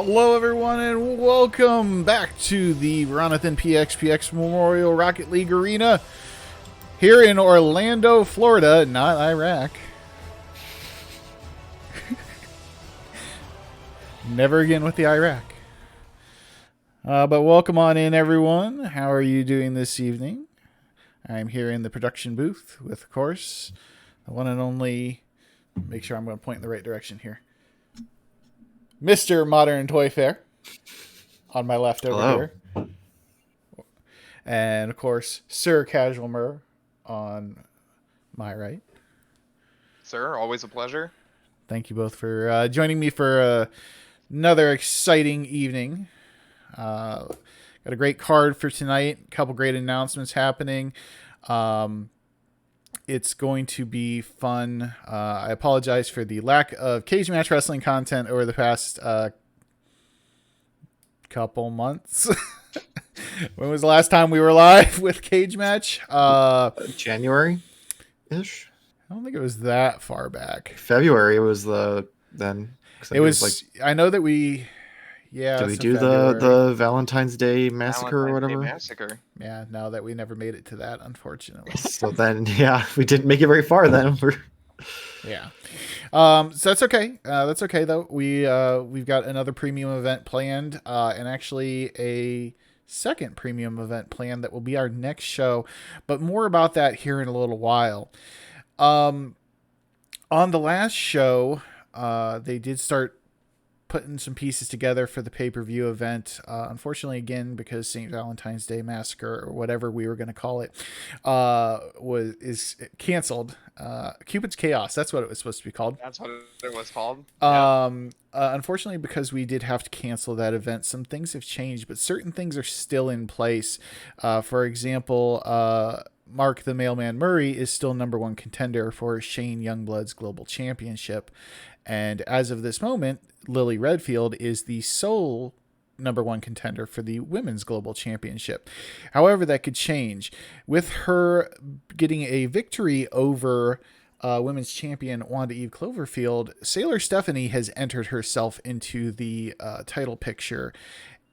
Hello, everyone, and welcome back to the RonathanPxPx Memorial Rocket League Arena here in Orlando, Florida, not Iraq. Never again with the Iraq. But welcome on in, everyone. How are you doing this evening? I'm here in the production booth with, of course, the one and only. Make sure I'm going to point in the right direction here. Mr. Modern Toy Fair on my left over here. And, of course, Sir Casual Murr on my right. Sir, always a pleasure. Thank you both for joining me for another exciting evening. Got a great card for tonight. A couple great announcements happening. It's going to be fun. I apologize for the lack of Kaje Match Wrestling content over the past couple months. When was the last time we were live with Kaje Match? January-ish? I don't think it was that far back. February was then. It was like, I know that we... Yeah. Did we do the Valentine's Day massacre or whatever? Massacre. Yeah, no, that we never made it to that, unfortunately. So then, yeah, we didn't make it very far then. Yeah. So that's okay. That's okay though. We've got another premium event planned, and actually a second premium event planned that will be our next show, but more about that here in a little while. On the last show, they did start putting some pieces together for the pay-per-view event. Unfortunately, again, because St. Valentine's Day Massacre, or whatever we were going to call it, is canceled. Cupid's Chaos, that's what it was supposed to be called. That's what it was called. Unfortunately, because we did have to cancel that event, some things have changed, but certain things are still in place. For example, Marc the Mailman Murrey is still #1 contender for Shane Youngblood's Global Championship. And as of this moment, Lily Redfield is the sole #1 contender for the Women's Global Championship. However, that could change. With her getting a victory over Women's Champion Wanda Eve Cloverfield, Sailor Stephanie has entered herself into the title picture.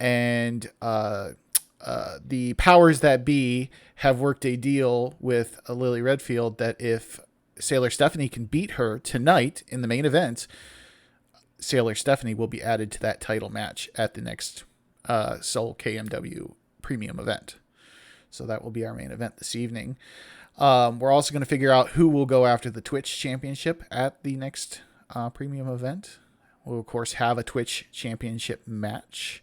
And the powers that be have worked a deal with Lily Redfield that if Sailor Stephanie can beat her tonight in the main event, Sailor Stephanie will be added to that title match at the next Soul KMW premium event. So that will be our main event this evening. We're also going to figure out who will go after the Twitch championship at the next premium event. We'll, of course, have a Twitch championship match.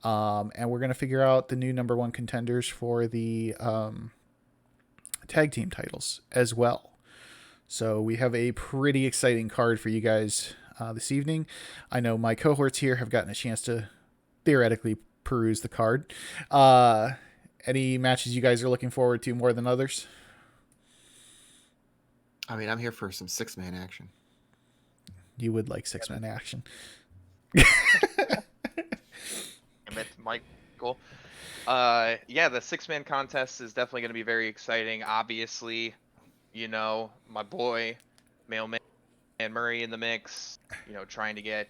And we're going to figure out the new #1 contenders for the tag team titles as well. So we have a pretty exciting card for you guys this evening. I know my cohorts here have gotten a chance to theoretically peruse the card. Any matches you guys are looking forward to more than others? I mean, I'm here for some 6-man action. You would like 6-man action. Michael. Yeah, the 6-man contest is definitely going to be very exciting. Obviously, you know, my boy Mailman and Murrey in the mix, you know, trying to get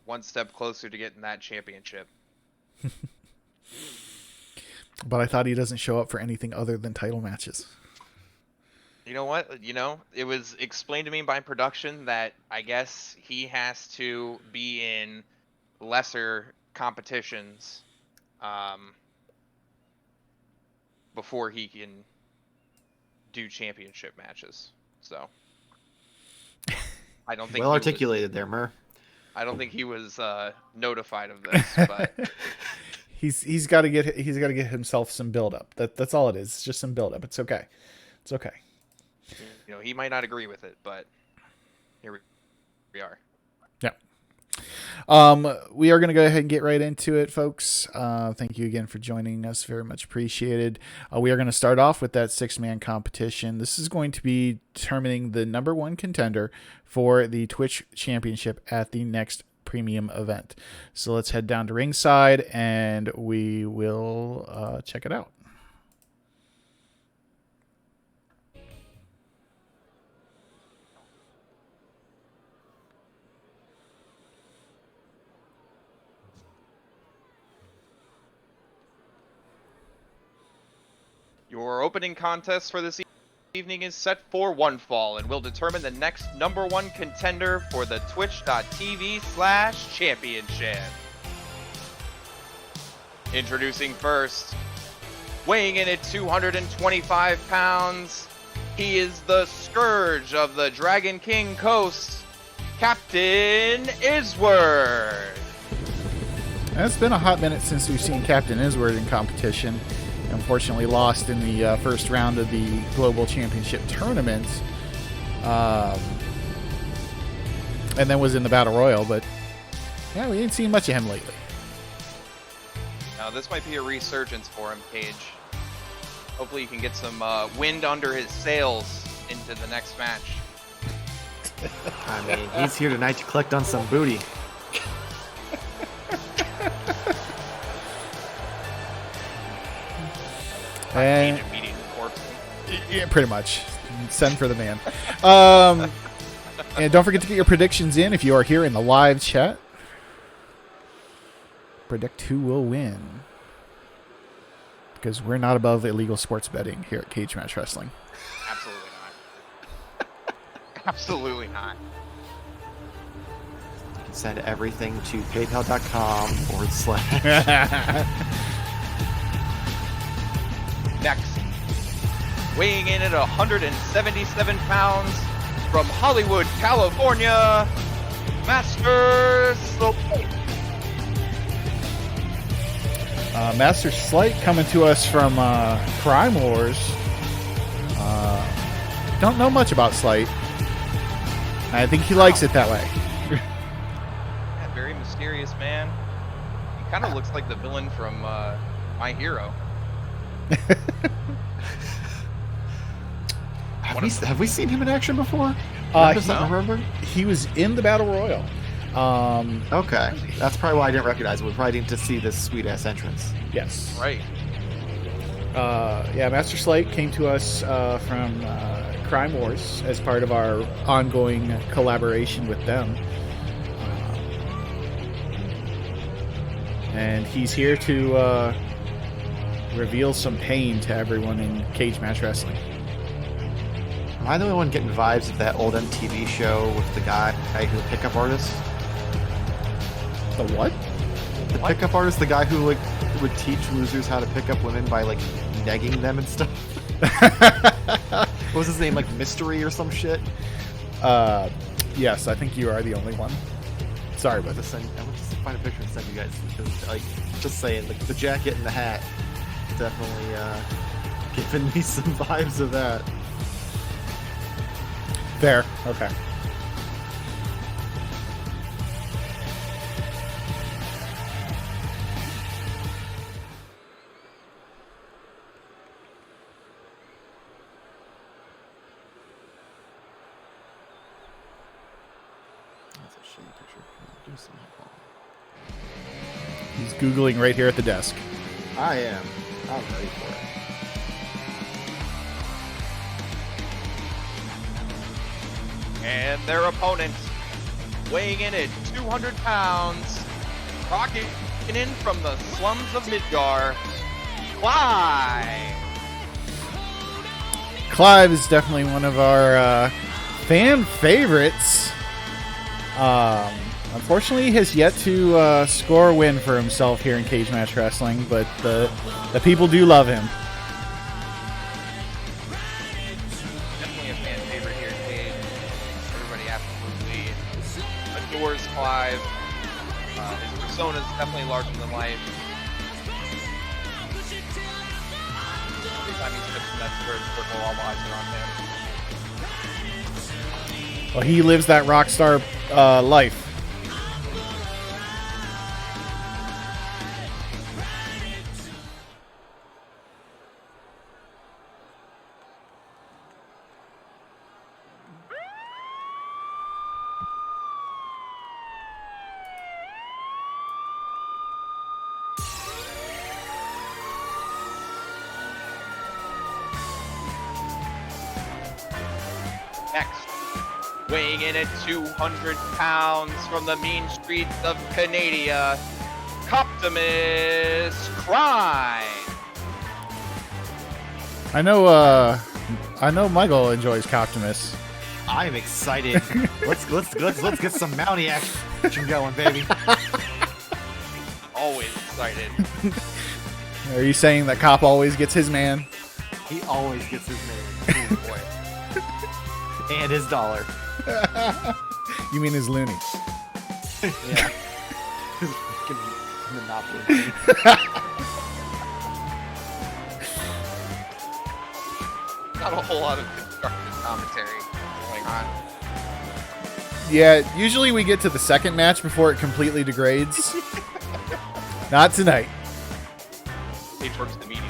one step closer to getting that championship. But I thought he doesn't show up for anything other than title matches. You know what? You know, it was explained to me by production that I guess he has to be in lesser competitions before he can do championship matches. So I don't think well articulated there, Mur. I don't think he was notified of this, but he's got to get himself some build up. That's all it is. It's just some build up. It's okay. It's okay. You know, he might not agree with it, but here we are. Yeah. We are going to go ahead and get right into it, folks. Thank you again for joining us. Very much appreciated. We are going to start off with that 6-man competition. This is going to be determining the #1 contender for the Twitch championship at the next premium event. So let's head down to ringside and we will check it out. Your opening contest for this evening is set for one fall and will determine the next #1 contender for the twitch.tv/championship. Introducing first, weighing in at 225 pounds, he is the scourge of the Dragon King Coast, Captain Isward. It's been a hot minute since we've seen Captain Isward in competition. Unfortunately lost in the first round of the Global Championship Tournament. And then was in the Battle Royal, but yeah, we ain't seen much of him lately. Now, this might be a resurgence for him, Cage. Hopefully you can get some wind under his sails into the next match. I mean, he's here tonight to collect on some booty. And Immediate corpse. yeah, pretty much. Send for the man. And don't forget to get your predictions in if you are here in the live chat. Predict who will win. Because we're not above illegal sports betting here at Kaje Match Wrestling. Absolutely not. Absolutely not. You can send everything to paypal.com/. Next, weighing in at 177 pounds from Hollywood, California, Master Slight. Master Slight coming to us from Crime Wars. Don't know much about Slight. I think he likes it that way. Yeah, very mysterious man. He kind of looks like the villain from My Hero. Have we seen him in action before? Remember? He was in the Battle Royal. Okay, that's probably why I didn't recognize him. We probably didn't see this sweet ass entrance. Yes. Right. Yeah, Master Slight came to us from Crime Wars as part of our ongoing collaboration with them. And he's here to reveal some pain to everyone in Kaje Match Wrestling. Am I the only one getting vibes of that old MTV show with the guy who's a pickup artist? The what? The pickup artist, the guy who like would teach losers how to pick up women by like negging them and stuff. What was his name? Like Mystery or some shit? Yes, I think you are the only one. Sorry about this. I want to find a picture and send you guys because, like, just saying, like the jacket and the hat definitely giving me some vibes of that. Fair. Okay. That's a shitty picture. Do something. He's Googling right here at the desk. I am. I'm ready for it. And their opponent, weighing in at 200 pounds, rocking in from the slums of Midgar, Clive. Clive is definitely one of our fan favorites. Unfortunately, he has yet to score a win for himself here in Kaje Match Wrestling, but the people do love him. Definitely a fan favorite here, Cage. Everybody absolutely adores Clive. His persona is definitely larger than life. Every time he steps in that square circle, all eyes are on him. Well, he lives that rock star life. Next, weighing in at 200 pounds from the mean streets of Canada, Optimus Crime. I know Michael enjoys Optimus. I'm excited. let's get some Mountie action going, baby. Always excited. Are you saying that Cop always gets his man? He always gets his name. Oh boy. And his dollar. You mean his loony? Yeah. His fucking Monopoly. Not a whole lot of constructive commentary going on. Yeah, usually we get to the second match before it completely degrades. Not tonight. Page works immediately.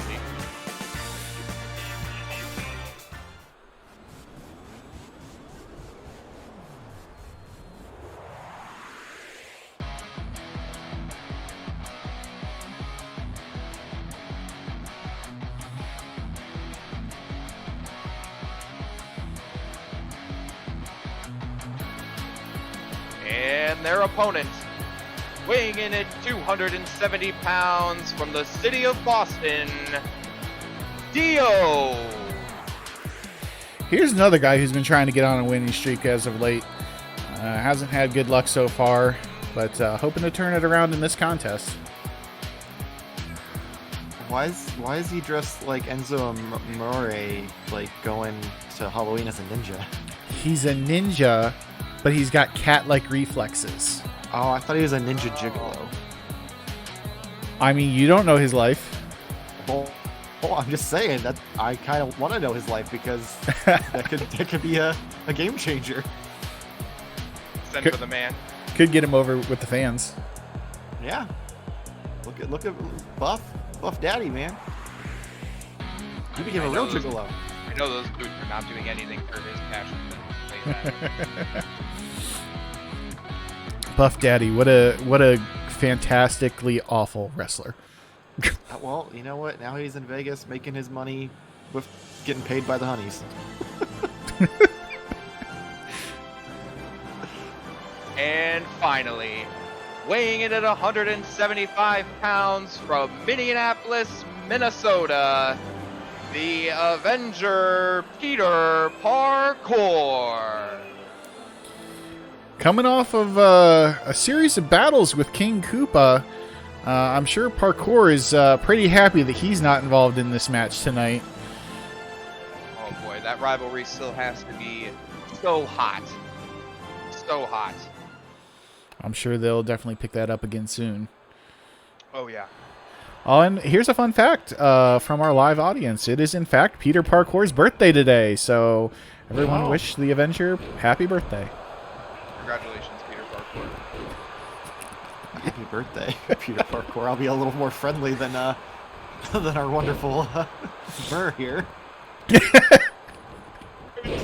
And their opponent, weighing in at 270 pounds from the city of Boston, Dio. Here's another guy who's been trying to get on a winning streak as of late. Hasn't had good luck so far, but hoping to turn it around in this contest. Why is he dressed like Enzo Murrey, like going to Halloween as a ninja? He's a ninja, but he's got cat-like reflexes. Oh, I thought he was a ninja gigolo. I mean, you don't know his life. Well, I'm just saying that I kind of want to know his life because that could be a game changer. Send for the man. Could get him over with the fans. Yeah. Look at Buff Daddy, man. He became a real gigolo. I know those boots are not doing anything for his passion. Buff Daddy, what a fantastically awful wrestler. Well, you know what? Now he's in Vegas making his money with getting paid by the honeys. And finally, weighing in at 175 pounds from Minneapolis, Minnesota, the Avenger Peter Parkour. Coming off of a series of battles with King Koopa, I'm sure Parkour is pretty happy that he's not involved in this match tonight. Oh boy, that rivalry still has to be so hot. So hot. I'm sure they'll definitely pick that up again soon. Oh yeah. Oh, and here's a fun fact from our live audience. It is, in fact, Peter Parkour's birthday today, so everyone wish the Avenger happy birthday. Congratulations, Peter Parkour. Happy birthday, Peter Parkour. I'll be a little more friendly than our wonderful Murr here. I'm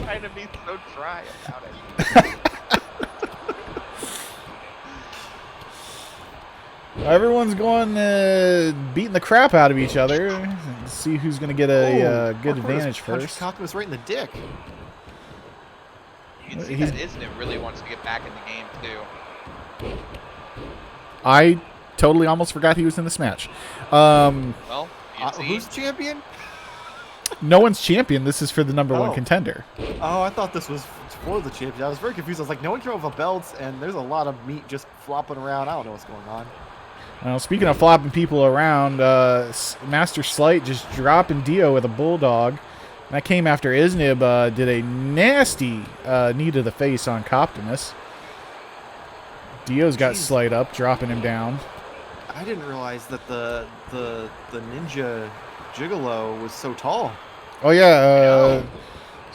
trying to be so dry about it. Everyone's going beating the crap out of each other. Let's see who's going to get a good advantage first. Optimus right in the dick. You can see that Isn't really wants to get back in the game too. I totally almost forgot he was in this match. Well, who's champion? No one's champion. This is for the number one contender. Oh, I thought this was for the champion. I was very confused. I was like, no one came over belts, and there's a lot of meat just flopping around. I don't know what's going on. Well, speaking of flopping people around, Master Slight just dropping Dio with a bulldog. That came after Iznib did a nasty knee to the face on Optimus. Dio's got Slight up, dropping him down. I didn't realize that the ninja gigolo was so tall. Oh yeah.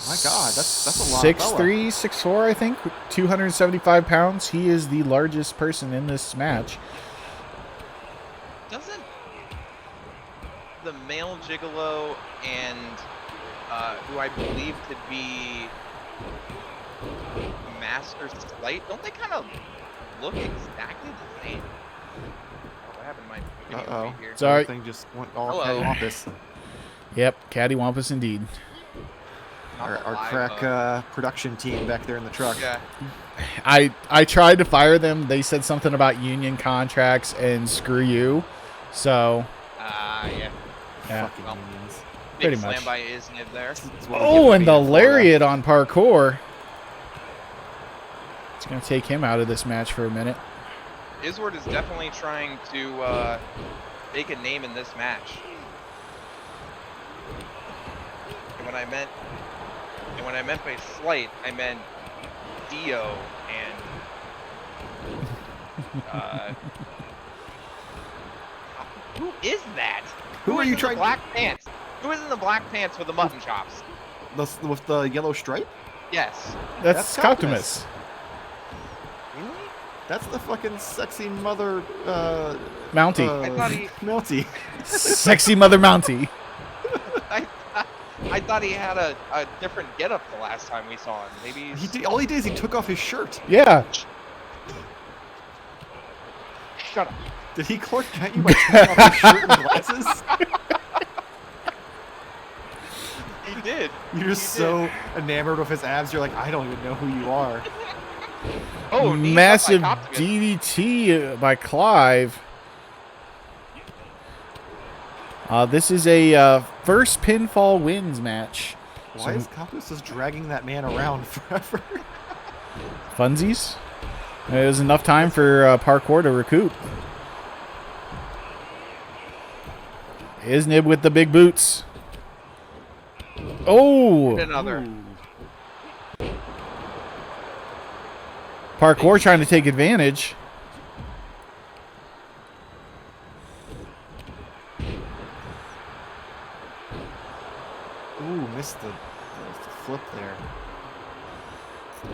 My God, that's a lot. 6'3", 6'4", I think, 275 pounds. He is the largest person in this match. Doesn't the male gigolo and who I believe to be Master Slight, don't they kind of look exactly the same? What happened to my video feed here? Sorry. Everything just went all cattywampus. Yep, cattywampus indeed. Our crack production team back there in the truck. Yeah. I tried to fire them. They said something about union contracts and screw you. So. Yeah. Fucking unions. Pretty slam much. by Isnib there. Oh, and the lariat on Parkour. It's going to take him out of this match for a minute. Isward is definitely trying to make a name in this match. And when I meant by slight, I meant Dio and who is that? Who are is you in trying the black pants? Who is in the black pants with the mutton chops? With the yellow stripe? Yes. That's Optimus. Really? That's the fucking sexy mother. Mountie. I thought he. Melty. Sexy Mother Mountie. I thought he had a different getup the last time we saw him. Maybe he's... All he did is he took off his shirt. Yeah. Shut up. Did he Clark Kent you by taking off his shirt and glasses? He did. You're just so enamored with his abs, you're like, I don't even know who you are. Oh, knees up Massive by Optimus. DDT by Clive. This is a first pinfall wins match. Why is Optimus just dragging that man around forever? Funsies. It was enough time for Parkour to recoup. Isnib with the big boots. Oh! Another. Parkour trying to take advantage. Ooh, missed the flip there.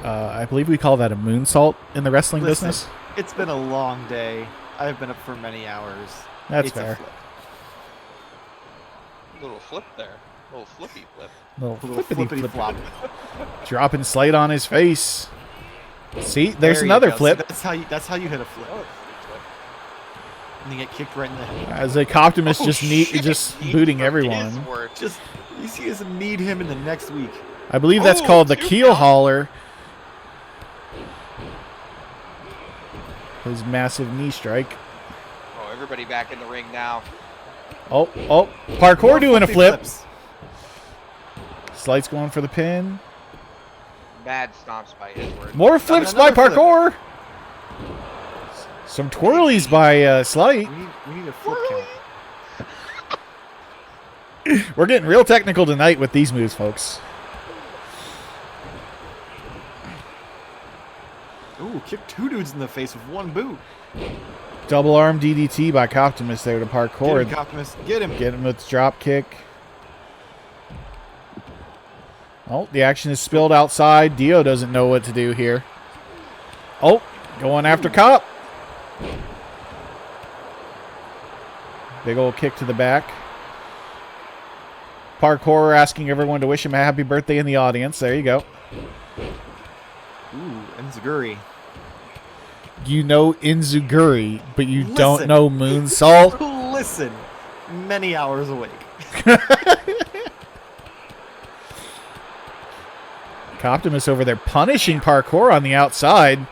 I believe we call that a moonsault in the wrestling Listen, business. It's been a long day. I've been up for many hours. That's It's a fair. flip. Little flip there. Little flippy flip. Little Little flippity flippity flip. flop. Dropping Slate on his face. See, there's There you another go. flip. See, that's how you hit a flip. And you get kicked right in the head. As like Optimus Oh, just shit. booting From everyone. Isward. Just you see us need him in the next week. I believe that's Oh, called the two keel count. hauler. His massive knee strike. Oh, everybody back in the ring now. Oh, Parkour More doing a flippy flip. flips. Slight's going for the pin. Mad stomps by Isward. More flips by another flip. Parkour. Some twirlies by Slight. We need a flip count. We're getting real technical tonight with these moves, folks. Ooh, kicked two dudes in the face with one boot. Double arm DDT by Optimus there to Parkour. Get him, Optimus. Get him. Get him with the drop kick. Oh, the action is spilled outside. Dio doesn't know what to do here. Oh, going after Cop. Big old kick to the back. Parkour asking everyone to wish him a happy birthday in the audience. There you go. Ooh, Enziguri. You know Inzuguri, but you don't Listen. know Moonsault. Listen, many hours awake. Optimus over there punishing Parkour on the outside.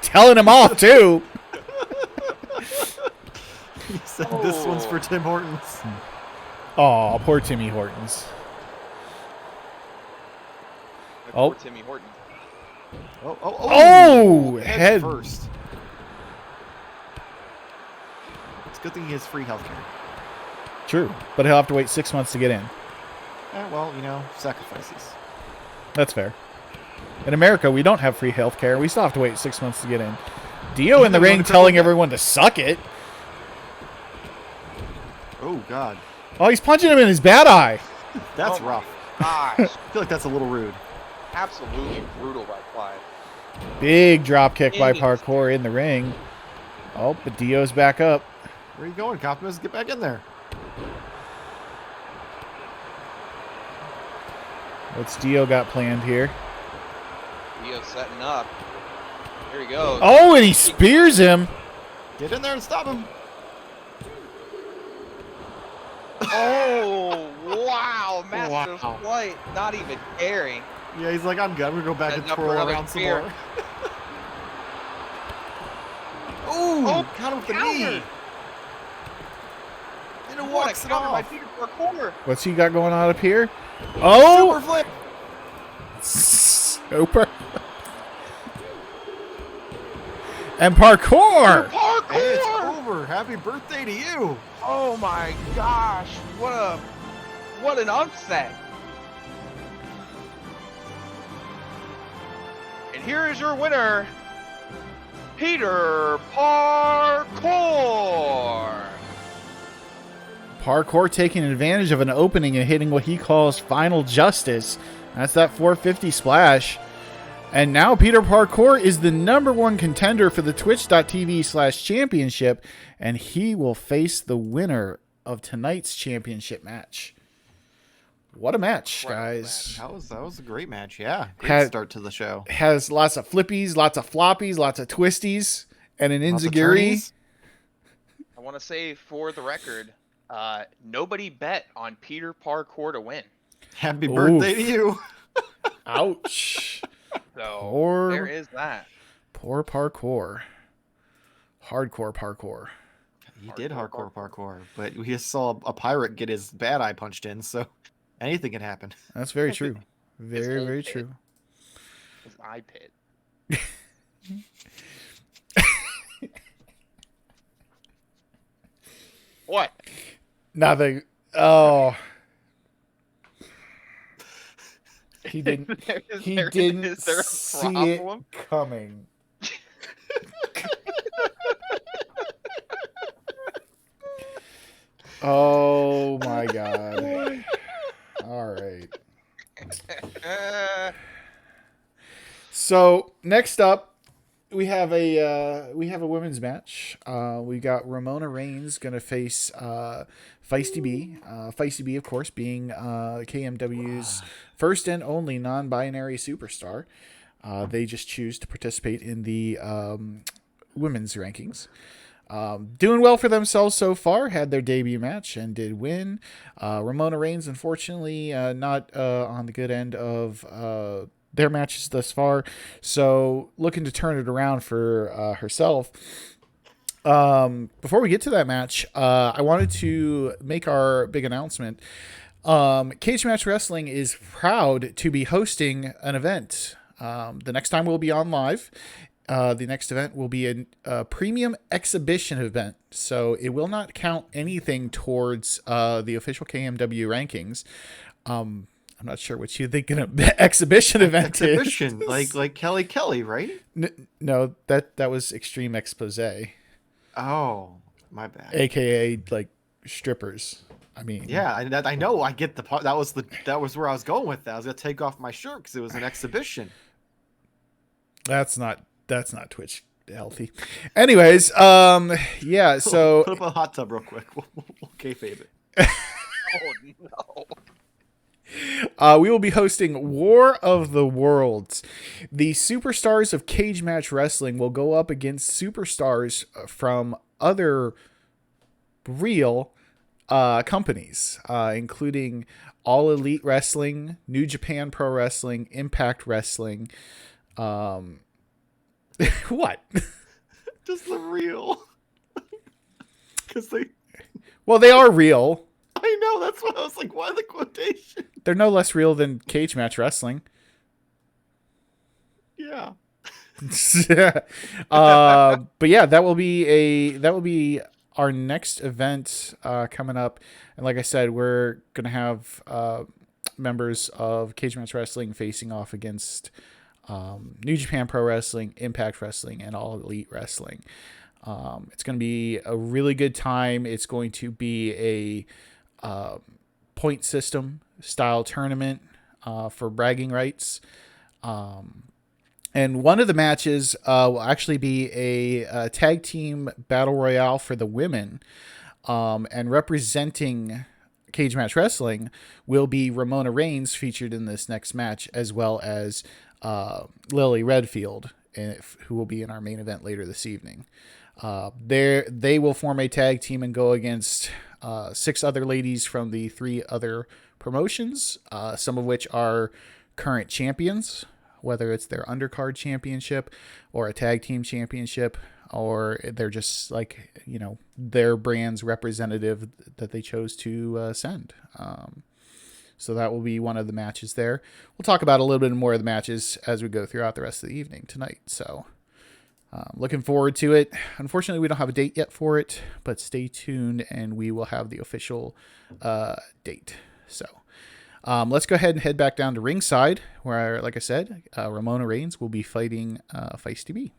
Telling him off, too. He said this one's for Tim Hortons. Oh, poor Timmy Hortons. Oh. Poor Timmy Horton. Oh, head. first. It's a good thing he has free healthcare. True, but he'll have to wait 6 months to get in. Well, you know, sacrifices. That's fair. In America, we don't have free health care. We still have to wait 6 months to get in. Dio in the ring telling everyone to suck it. Oh, God. Oh, he's punching him in his bad eye. That's Oh my rough. Gosh. I feel like that's a little rude. Absolutely brutal by Clive. Big drop kick by Parkour in the ring. Oh, but Dio's back up. Where are you going, Optimus? Get back in there. What's Dio got planned here? Dio's setting up. Here he goes. Oh, and he spears him. Get in there and stop him. Oh, wow. Massive Wow. flight. Not even caring. Yeah, he's like, I'm good. I'm going to go back Setting and up for twirl another around some spear. more. Ooh, Oh, caught him with the counter. knee. And it What walks a it counter by off. Peter Parkour. What's he got going on up here? Oh! Super flip. Super. And parkour! Parkour! And it's over. Happy birthday to you. Oh my gosh! What an upset! And here is your winner, Peter Parkour. Parkour taking advantage of an opening and hitting what he calls final justice. That's that 450 splash. And now Peter Parkour is the #1 contender for the Twitch.tv/championship, and he will face the winner of tonight's championship match. What a match, guys. That was a great match. Yeah. Great start to the show. Has lots of flippies, lots of floppies, lots of twisties, and an Lots of enziguri. turnies. I want to say for the record, nobody bet on Peter Parkour to win. Happy birthday to you. Ouch. So Poor- there is that. Poor Parkour. Hardcore Parkour. He did hardcore parkour, but we just saw a pirate get his bad eye punched in, so anything can happen. That's very true. His Very, whole very pit. true. His eye pit. What? Nothing. Oh. He didn't. He didn't Is there a see problem? it coming. Oh my god! All right. So next up, we have a women's match. We got Ramona Reigns gonna face Feisty B. Feisty B, of course, being KMW's first and only non-binary superstar. They just choose to participate in the women's rankings. Doing well for themselves so far. Had their debut match and did win. Ramona Reigns, unfortunately, not on the good end of their matches thus far. So looking to turn it around for herself. Before we get to that match, I wanted to make our big announcement. Kaje Match Wrestling is proud to be hosting an event. The next time we'll be on live. The next event will be a premium exhibition event, so it will not count anything towards the official KMW rankings. I'm not sure what you think an exhibition event Exhibition, is. like Kelly, right? No, that was Extreme Expose, Oh, my bad. aka like strippers. I mean, Yeah, I know. I get the part. That was where I was going with that. I was gonna take off my shirt because it was an exhibition. that's not Twitch healthy. Anyways, yeah. So Put up a hot tub real quick. We'll kayfabe it. Oh no. We will be hosting War of the Worlds. The superstars of Kaje Match Wrestling will go up against superstars from other real companies, including All Elite Wrestling, New Japan Pro Wrestling, Impact Wrestling. What? Just the real. Because they are real. I know, that's why I was like, why the quotation? They're no less real than Kaje Match Wrestling. Yeah. But yeah, that will be our next event coming up. And like I said, we're gonna have members of Kaje Match Wrestling facing off against New Japan Pro Wrestling, Impact Wrestling, and All Elite Wrestling. It's going to be a really good time. It's going to be a point system style tournament for bragging rights. And one of the matches will actually be a tag team battle royale for the women. And representing Kaje Match Wrestling will be Ramona Reigns, featured in this next match, as well as Lily Redfield, who will be in our main event later this evening. They will form a tag team and go against 6 other ladies from the 3 other promotions, some of which are current champions, whether it's their undercard championship or a tag team championship. or they're just like, you know, their brand's representative that they chose to send. So that will be one of the matches there. We'll talk about a little bit more of the matches as we go throughout the rest of the evening tonight. So looking forward to it. Unfortunately, we don't have a date yet for it, but stay tuned and we will have the official date. So let's go ahead and head back down to ringside where, like I said, Ramona Reigns will be fighting Feisty B.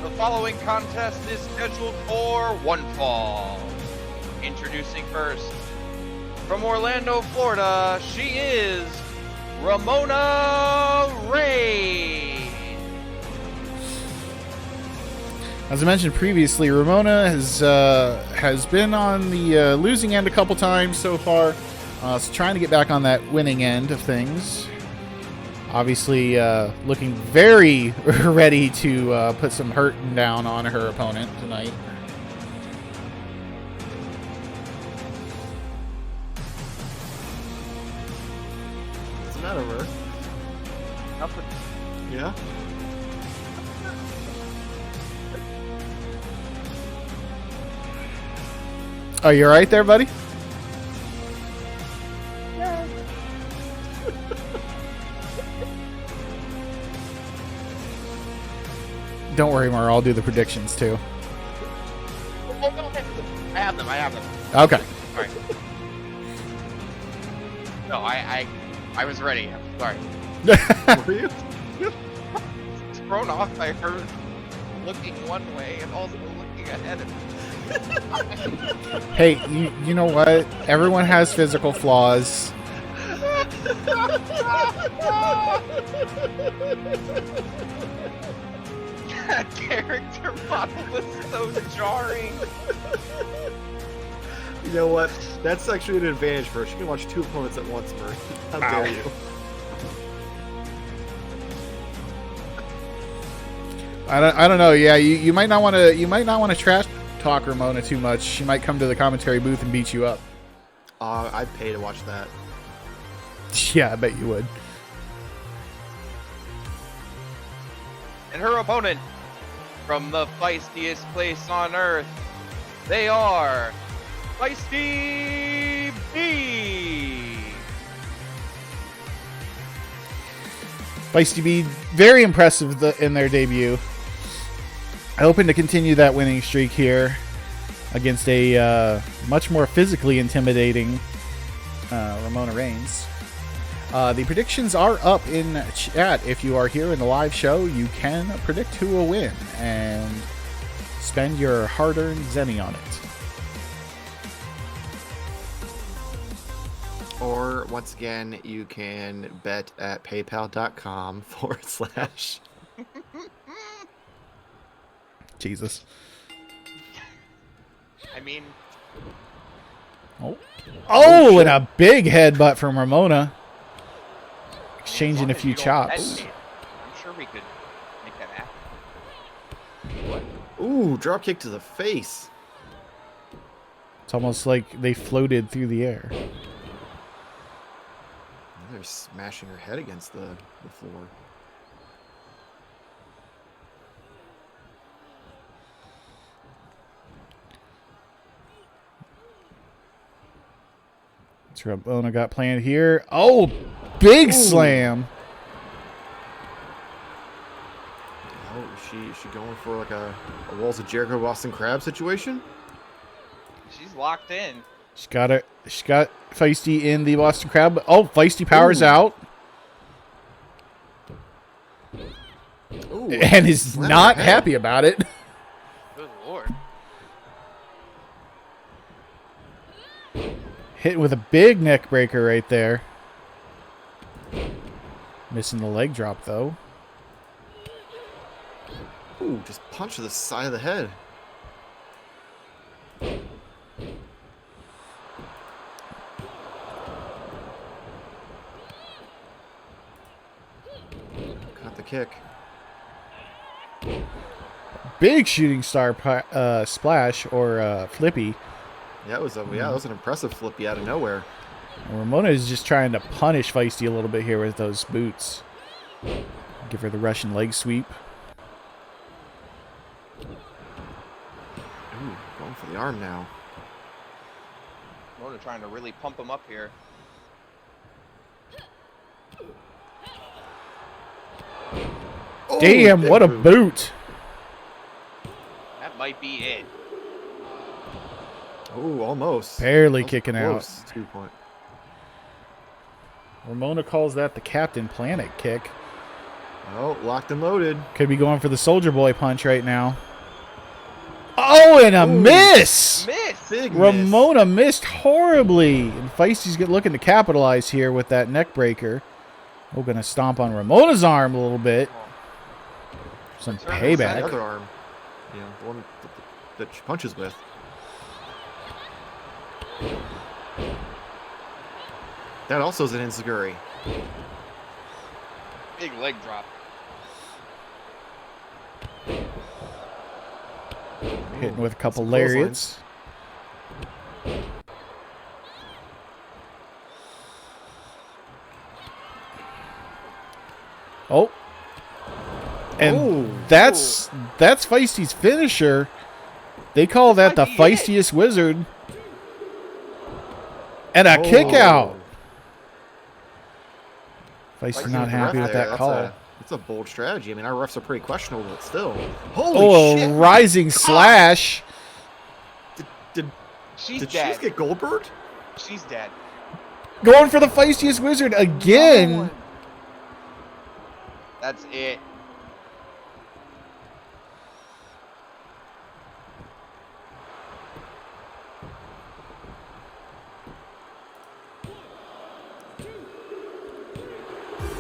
The following contest is scheduled for one fall. Introducing first, from Orlando, Florida, she is Ramona Reigns. As I mentioned previously, Ramona has been on the losing end a couple times so far, so trying to get back on that winning end of things. Obviously, looking very ready to put some hurt down on her opponent tonight. What's the matter, Murrey? Nothing. Yeah? Oh, you all right there, buddy? Don't worry, Mar. I'll do the predictions too. Oh, no, I have them. Okay. All right. No, I was ready. I'm sorry. Were you? It's thrown off by her looking one way and also looking ahead of me. Hey, you know what? Everyone has physical flaws. That character model was so jarring. You know what? That's actually an advantage for her. She can watch two opponents at once, Murray. How dare you? I don't know. Yeah, you might not want to trash talk Ramona too much. She might come to the commentary booth and beat you up. I'd pay to watch that. Yeah, I bet you would. And her opponent from the feistiest place on earth, they are Feisty B. Feisty B, very impressive in their debut. Hoping to continue that winning streak here against a much more physically intimidating Ramona Reigns. The predictions are up in chat. If you are here in the live show, you can predict who will win and spend your hard-earned zenny on it. Or, once again, you can bet at paypal.com / Jesus. I mean, Oh, and a big headbutt from Ramona. Exchanging a few chops. I'm sure we could make that happen. Ooh, drop kick to the face. It's almost like they floated through the air. They're smashing her head against the floor. What's Ramona got planned here? Oh, big slam. Oh, is she going for like a Walls of Jericho Boston Crab situation? She's locked in. She got Feisty in the Boston Crab. Oh, Feisty powers out. Ooh, And is not happy about it. Good lord. Hit with a big neck breaker right there. Missing the leg drop, though. Ooh, just punch to the side of the head. Got the kick. Big shooting star splash or flippy. Yeah, that was an impressive flippy out of nowhere. Ramona is just trying to punish Feisty a little bit here with those boots. Give her the Russian leg sweep. Ooh, going for the arm now. Ramona trying to really pump him up here. Oh, Damn, what a boot. That might be it. Oh, almost. Barely Almost kicking out. close. 2 point. Ramona calls that the Captain Planet kick. Oh, locked and loaded. Could be going for the Soldier Boy punch right now. Oh, and a miss! Miss! Big Ramona missed horribly. And Feisty's looking to capitalize here with that neck breaker. We're going to stomp on Ramona's arm a little bit. Some miss. payback. The other arm. Yeah, the one that she punches with. That also is an enziguri. Big leg drop. Hitting with a couple some lariats. Oh. And that's Feisty's finisher. They call that the feistiest wizard. And a kick out. Feisty's not happy with that call. That's a bold strategy. I mean, our refs are pretty questionable, but still. Holy shit. Rising slash. Did She's she dead. just get Goldberg? She's dead. Going for the feistiest wizard again. That's it.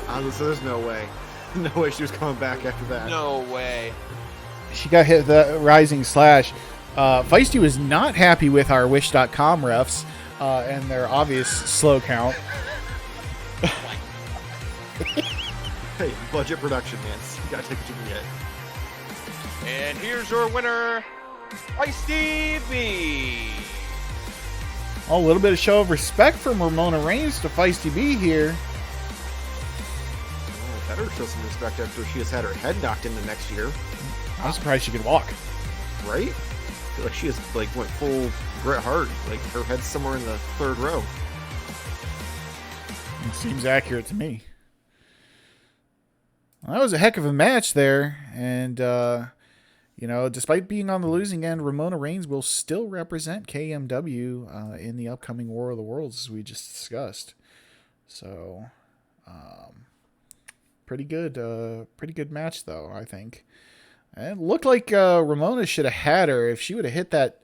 Honestly, there's no way. No way she was coming back after that. No way. She got hit the rising slash. Feisty was not happy with our Wish.com refs and their obvious slow count. Hey, budget production, man. You gotta take what you can get. And here's your winner, Feisty B. A little bit of show of respect from Ramona Reigns to Feisty B here. Better show some respect after she has had her head knocked in the next year. I'm surprised she could walk. Right? I feel like she has went full Bret Hart. Like her head's somewhere in the third row. It seems accurate to me. Well, that was a heck of a match there. And, despite being on the losing end, Ramona Reigns will still represent KMW in the upcoming War of the Worlds, as we just discussed. So, pretty good match, though, I think. And it looked like Ramona should have had her if she would have hit that,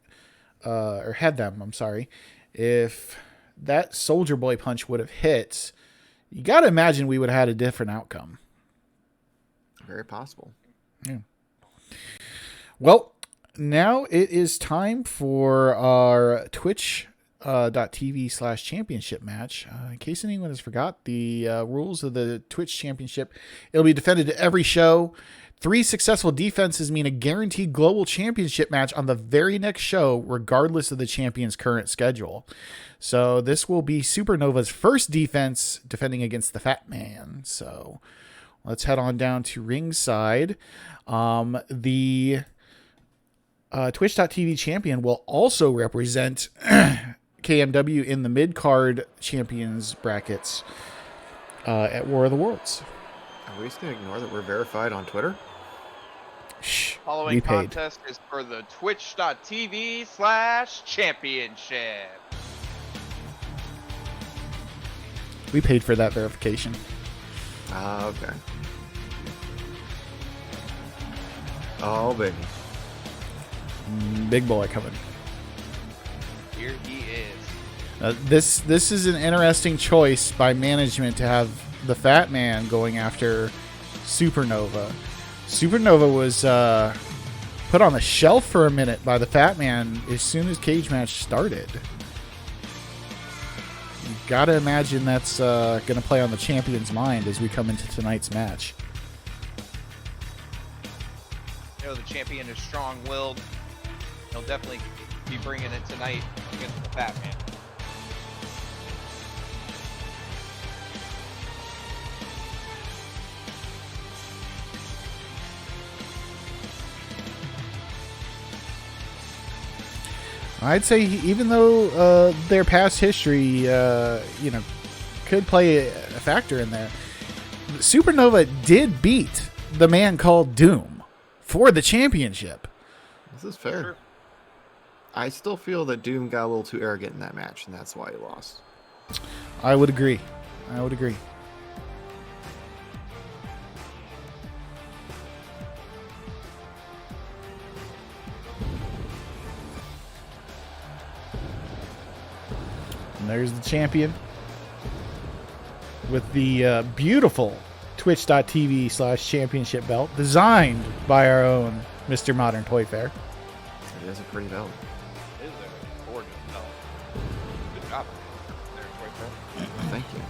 or had them, I'm sorry. If that Soldier Boy punch would have hit, you got to imagine we would have had a different outcome. Very possible. Yeah. Well, now it is time for our Twitch.tv/championship match. In case anyone has forgot the rules of the Twitch championship, it'll be defended at every show. 3 successful defenses mean a guaranteed global championship match on the very next show, regardless of the champion's current schedule. So this will be Supernova's first defense defending against the Fat Man. So let's head on down to ringside. The Twitch.tv champion will also represent KMW in the mid-card champions brackets at War of the Worlds. Are we just going to ignore that we're verified on Twitter? Shh, Following we paid. contest is for the Twitch.tv/championship. We paid for that verification. Ah, okay. Oh, baby. Big boy coming. Here he is. This is an interesting choice by management to have the Fat Man going after Supernova. Supernova was put on the shelf for a minute by the Fat Man as soon as Cage Match started. You gotta imagine that's gonna play on the champion's mind as we come into tonight's match. You know, the champion is strong-willed. He'll definitely be bringing it tonight against the Fat Man. I'd say even though their past history, could play a factor in there, Supernova did beat the man called Doom for the championship. This is fair. Sure. I still feel that Doom got a little too arrogant in that match, and that's why he lost. I would agree. And there's the champion with the beautiful twitch.tv/championship belt designed by our own Mr. Modern Toy Fair. It is a pretty belt. It is a gorgeous belt. Good job. Thank you.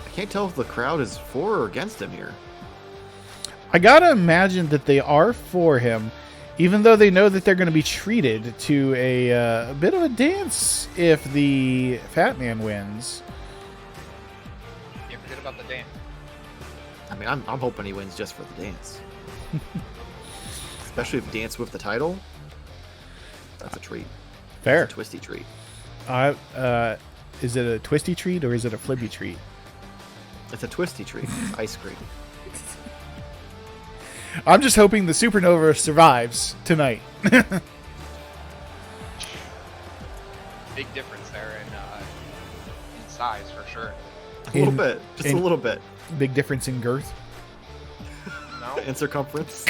I can't tell if the crowd is for or against him here. I gotta imagine that they are for him, even though they know that they're going to be treated to a bit of a dance if the Fat Man wins. Can't forget about the dance. I mean, I'm hoping he wins just for the dance. Especially if dance with the title. That's a treat. Fair. It's a twisty treat. Is it a twisty treat or is it a flibby treat? It's a twisty treat. It's ice cream. I'm just hoping the Supernova survives tonight. Big difference there in size for sure. A little bit. Just a little bit. Big difference in girth. No? In circumference.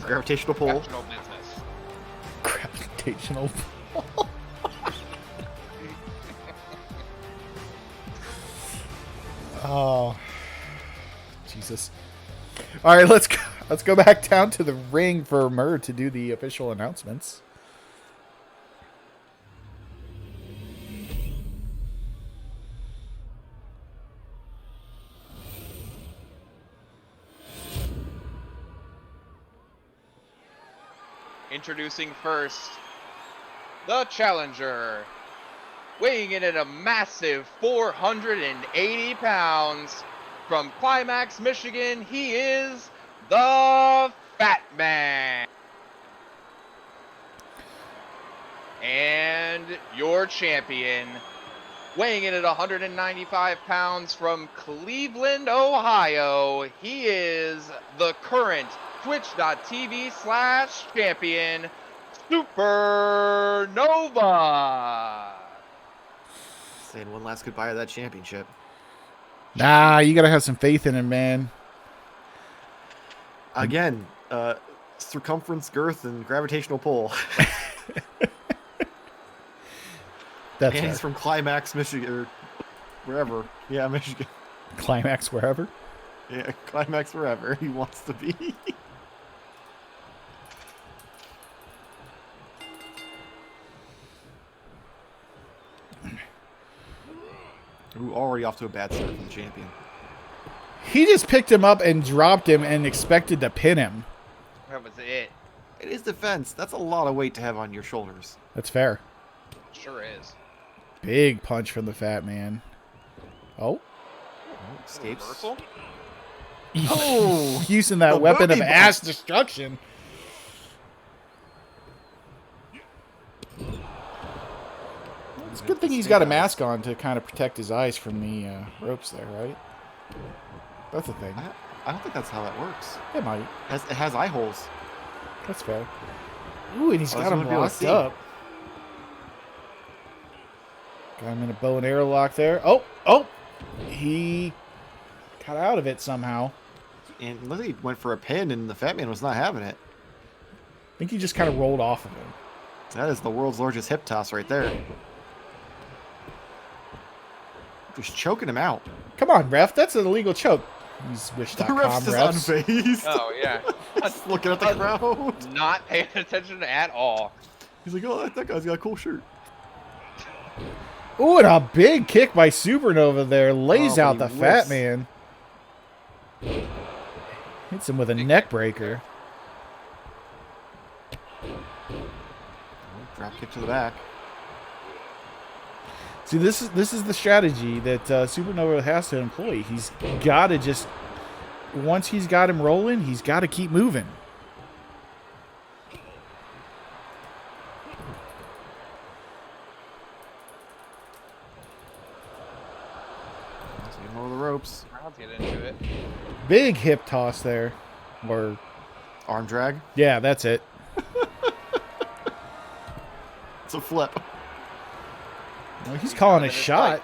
Gravitational pull. Professional business. Gravitational pull. Oh, Jesus! All right, let's go back down to the ring for Murr to do the official announcements. Introducing first, the challenger, weighing in at a massive 480 pounds, from Climax, Michigan, he is the Fat Man. And your champion, weighing in at 195 pounds, from Cleveland, Ohio, he is the current twitch.tv/champion, Supernova. Saying one last goodbye to that championship. Nah, you gotta have some faith in him, man. Again, circumference, girth, and gravitational pull. That's and right. he's from Climax, Michigan, or wherever. Yeah, Michigan. Climax wherever. Yeah, Climax wherever he wants to be. Ooh, already off to a bad start for the champion. He just picked him up and dropped him and expected to pin him. That was it. In his defense, that's a lot of weight to have on your shoulders. That's fair. Sure is. Big punch from the Fat Man. Oh. Escapes. Reversal? Oh! Using that The weapon of boogie ass bust. destruction. It's a good thing he's got a mask on to kind of protect his eyes from the ropes there, right? That's a thing. I don't think that's how that works. It might. It has eye holes. That's fair. Ooh, and he's I got just him wanna be able to locked see. up. Got him in a bow and arrow lock there. Oh! He got out of it somehow. And Lily went for a pin, and the Fat Man was not having it. I think he just kind of rolled off of him. That is the world's largest hip toss right there. Just choking him out. Come on, ref. That's an illegal choke. He's The wish.com ref's just refs. unfazed. Oh yeah. Just looking at the crowd. Not paying attention at all. He's like, oh, that guy's got a cool shirt. Ooh, and a big kick by Supernova there. Lays Oh, out but the he fat whiffs. man. Hits him with a neck breaker. Drop kick to the back. See, this is the strategy that Supernova has to employ. He's got to just, once he's got him rolling, he's got to keep moving. Let's get him over the ropes. Crowds get into it. Big hip toss there. Or, Arm drag. yeah, that's it. It's a flip. Well, he's calling a it's shot.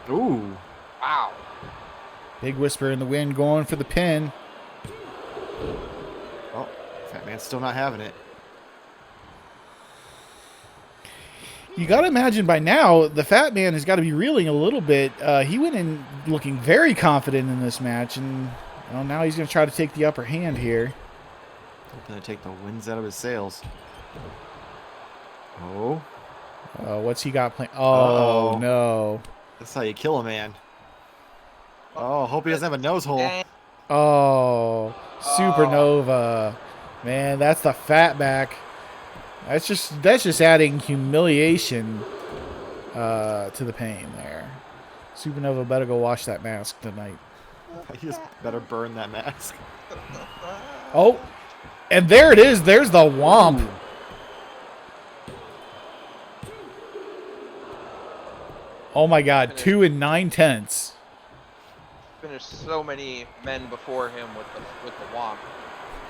Ooh. Wow. Big whisper in the wind going for the pin. Oh, Fat Man's still not having it. You got to imagine by now, the Fat Man has got to be reeling a little bit. He went in looking very confident in this match, and well, now he's going to try to take the upper hand here. Hoping to take the winds out of his sails. Oh. What's he got playing? Uh-oh. Oh, no. That's how you kill a man. Oh, hope he doesn't have a nose hole. Dang. Oh, Supernova. Man, that's the fat back. That's just adding humiliation to the pain there. Supernova better go wash that mask tonight. He just better burn that mask. Oh, and there it is. There's the womp. Oh my God, 2 9/10. Finished so many men before him with the womp.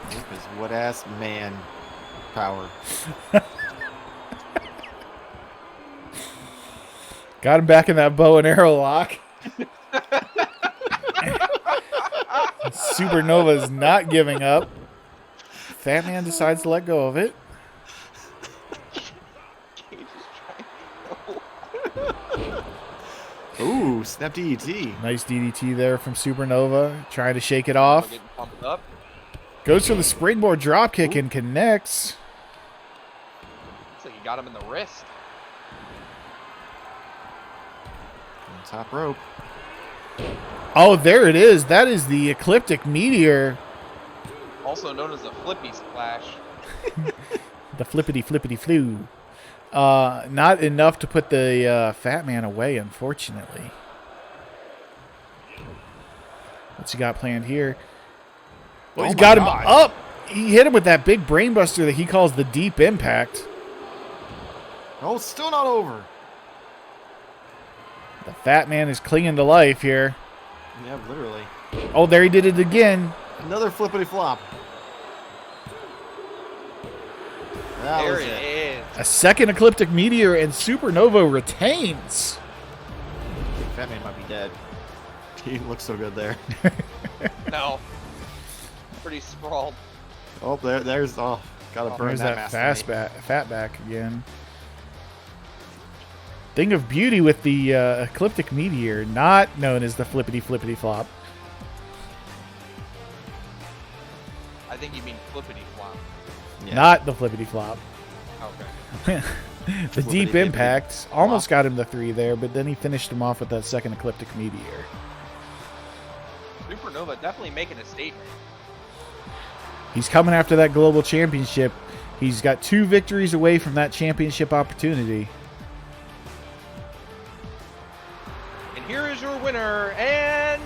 His what ass man power. Got him back in that bow and arrow lock. Supernova's not giving up. Fat Man decides to let go of it. Ooh, snap DDT. Nice DDT there from Supernova. Trying to shake it off. Getting pumped up. Goes for the springboard dropkick and connects. Looks like you got him in the wrist. On top rope. Oh, there it is. That is the Ecliptic Meteor. Also known as a flippy splash. The flippity flew. Not enough to put the Fat Man away, unfortunately. What's he got planned here? Well, he's got him up. He hit him with that big brainbuster that he calls the Deep Impact. Oh, still not over. The Fat Man is clinging to life here. Yeah, literally. Oh, there he did it again. Another flippity flop. That There was it is. A second Ecliptic Meteor, and Supernova retains. Fat Man might be dead. He looks so good there. No. Pretty sprawled. Oh, there's gotta burn There's that that mask. fat back again. Thing of beauty with the Ecliptic Meteor, not known as the flippity flop. I think you mean flippity flop. Yeah. Not the flippity flop. Okay. The Deep Impact almost got him the 3 there, but then he finished him off with that second Ecliptic Meteor. Supernova definitely making a statement. He's coming after that global championship. He's got 2 victories away from that championship opportunity. And here is your winner, and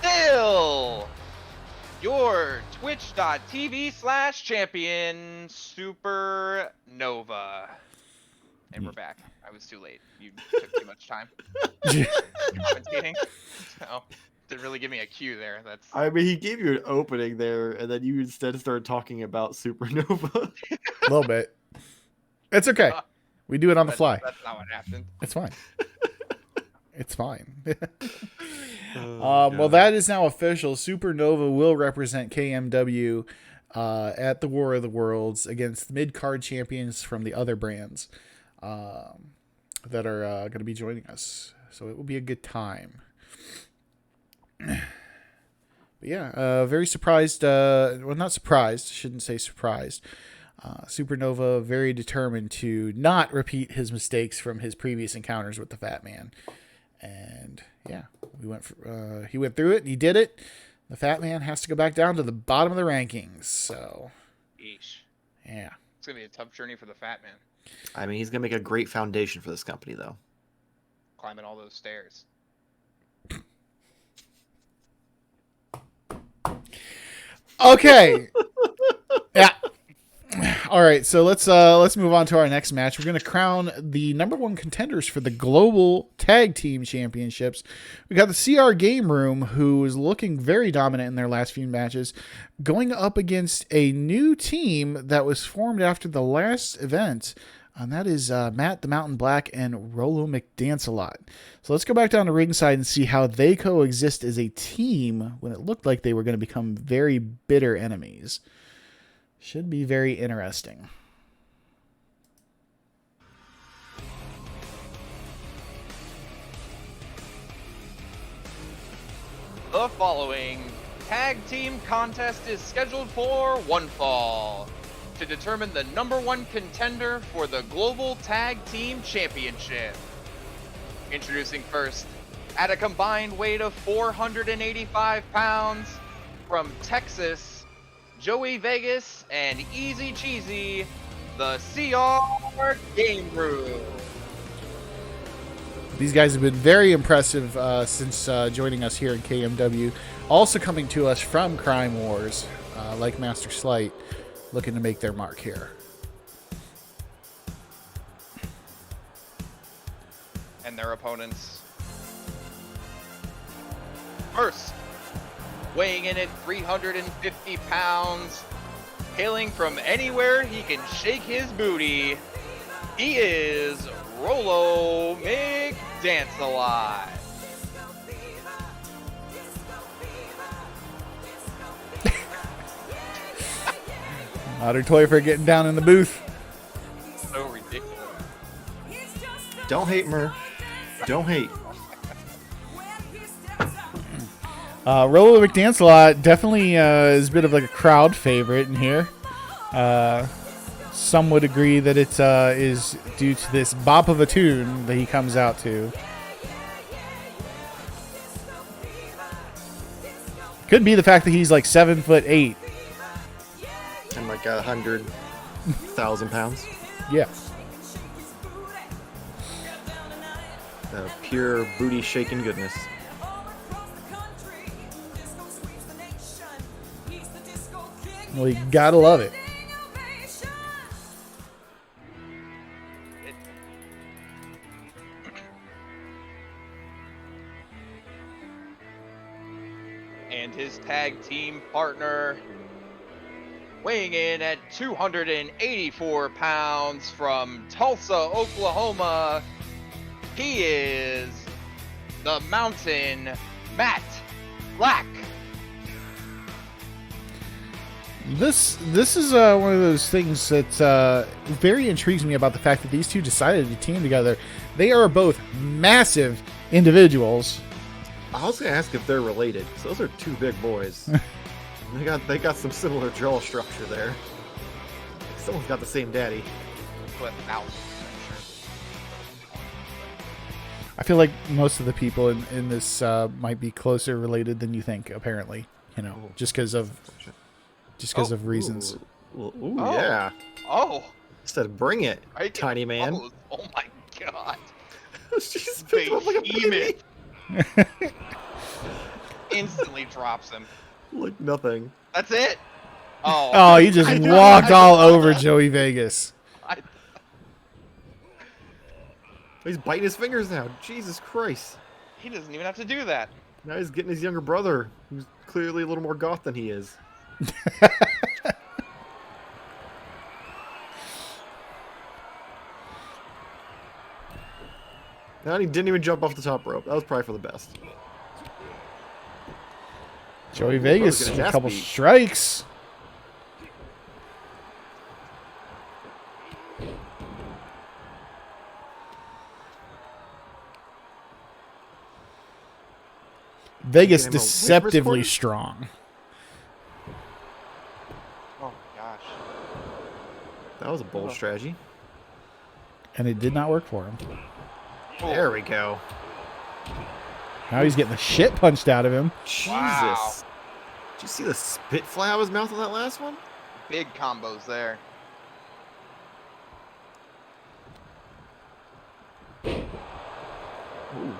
still your twitch.tv/champion, Supernova. And we're back. I was too late. You took too much time commentating. So, didn't really give me a cue there. That's I mean, he gave you an opening there, and then you instead started talking about Supernova. A little bit. It's okay. We do it on the fly. That's not what happened. It's fine. It's fine. Oh, Well, that is now official. Supernova will represent KMW at the War of the Worlds against mid-card champions from the other brands. that are going to be joining us. So it will be a good time. But yeah, very surprised. Well, not surprised. Shouldn't say surprised. Supernova very determined to not repeat his mistakes from his previous encounters with the Fat Man. And yeah, he went through it and he did it. The Fat Man has to go back down to the bottom of the rankings. So, Eesh. Yeah. It's going to be a tough journey for the Fat Man. I mean, he's going to make a great foundation for this company, though. Climbing all those stairs. Okay. Yeah. All right, so let's move on to our next match. We're going to crown the #1 contenders for the Global Tag Team Championships. We got the CR Game Room, who is looking very dominant in their last few matches, going up against a new team that was formed after the last event, and that is Matt the Mountain Black and Rolo McDance-A-Lot. So let's go back down to ringside and see how they coexist as a team when it looked like they were going to become very bitter enemies. Should be very interesting. The following tag team contest is scheduled for one fall to determine the #1 contender for the Global Tag Team Championship. Introducing first, at a combined weight of 485 pounds, from Texas, Joey Vegas and Easy Cheesy, the CR Game Room. These guys have been very impressive since joining us here in KMW. Also coming to us from Crime Wars, like Master Slight, looking to make their mark here. And their opponents. First, weighing in at 350 pounds, hailing from anywhere he can shake his booty, he is Rolo McDance-A-Lot. Modern toy for getting down in the booth. So ridiculous. Don't hate, Murr. Don't hate. Rolo McDance-A-Lot definitely is a bit of like a crowd favorite in here. Some would agree that it is due to this bop of a tune that he comes out to. Could be the fact that he's like 7'8". And like 100,000 pounds. Yeah. Pure booty shaking goodness. Well, you gotta love it. And his tag team partner, weighing in at 284 pounds, from Tulsa, Oklahoma, he is the Mountain Matt Black. This is one of those things that very intrigues me about the fact that these two decided to team together. They are both massive individuals. I was gonna ask if they're related, because those are two big boys. they got some similar jaw structure there. Someone's got the same daddy. But now, I feel like most of the people in this might be closer related than you think. Apparently, just because of reasons. Ooh, Oh. yeah. oh, Said, bring it, right tiny man. Oh my god. She's picked him up like a baby. Behemoth. Instantly drops him. Like nothing. That's it. Oh, Oh, he just walked all over Joey Vegas. He's biting his fingers now. Jesus Christ. He doesn't even have to do that. Now he's getting his younger brother, who's clearly a little more goth than he is. Now he didn't even jump off the top rope. That was probably for the best. Joey Vegas, getting his a ass couple beat. strikes. Vegas Getting him away from his deceptively corner? strong. Oh my gosh. That was a bold strategy. And it did not work for him. There we go. Now he's getting the shit punched out of him. Jesus. Wow. Did you see the spit fly out of his mouth on that last one? Big combos there. Ooh.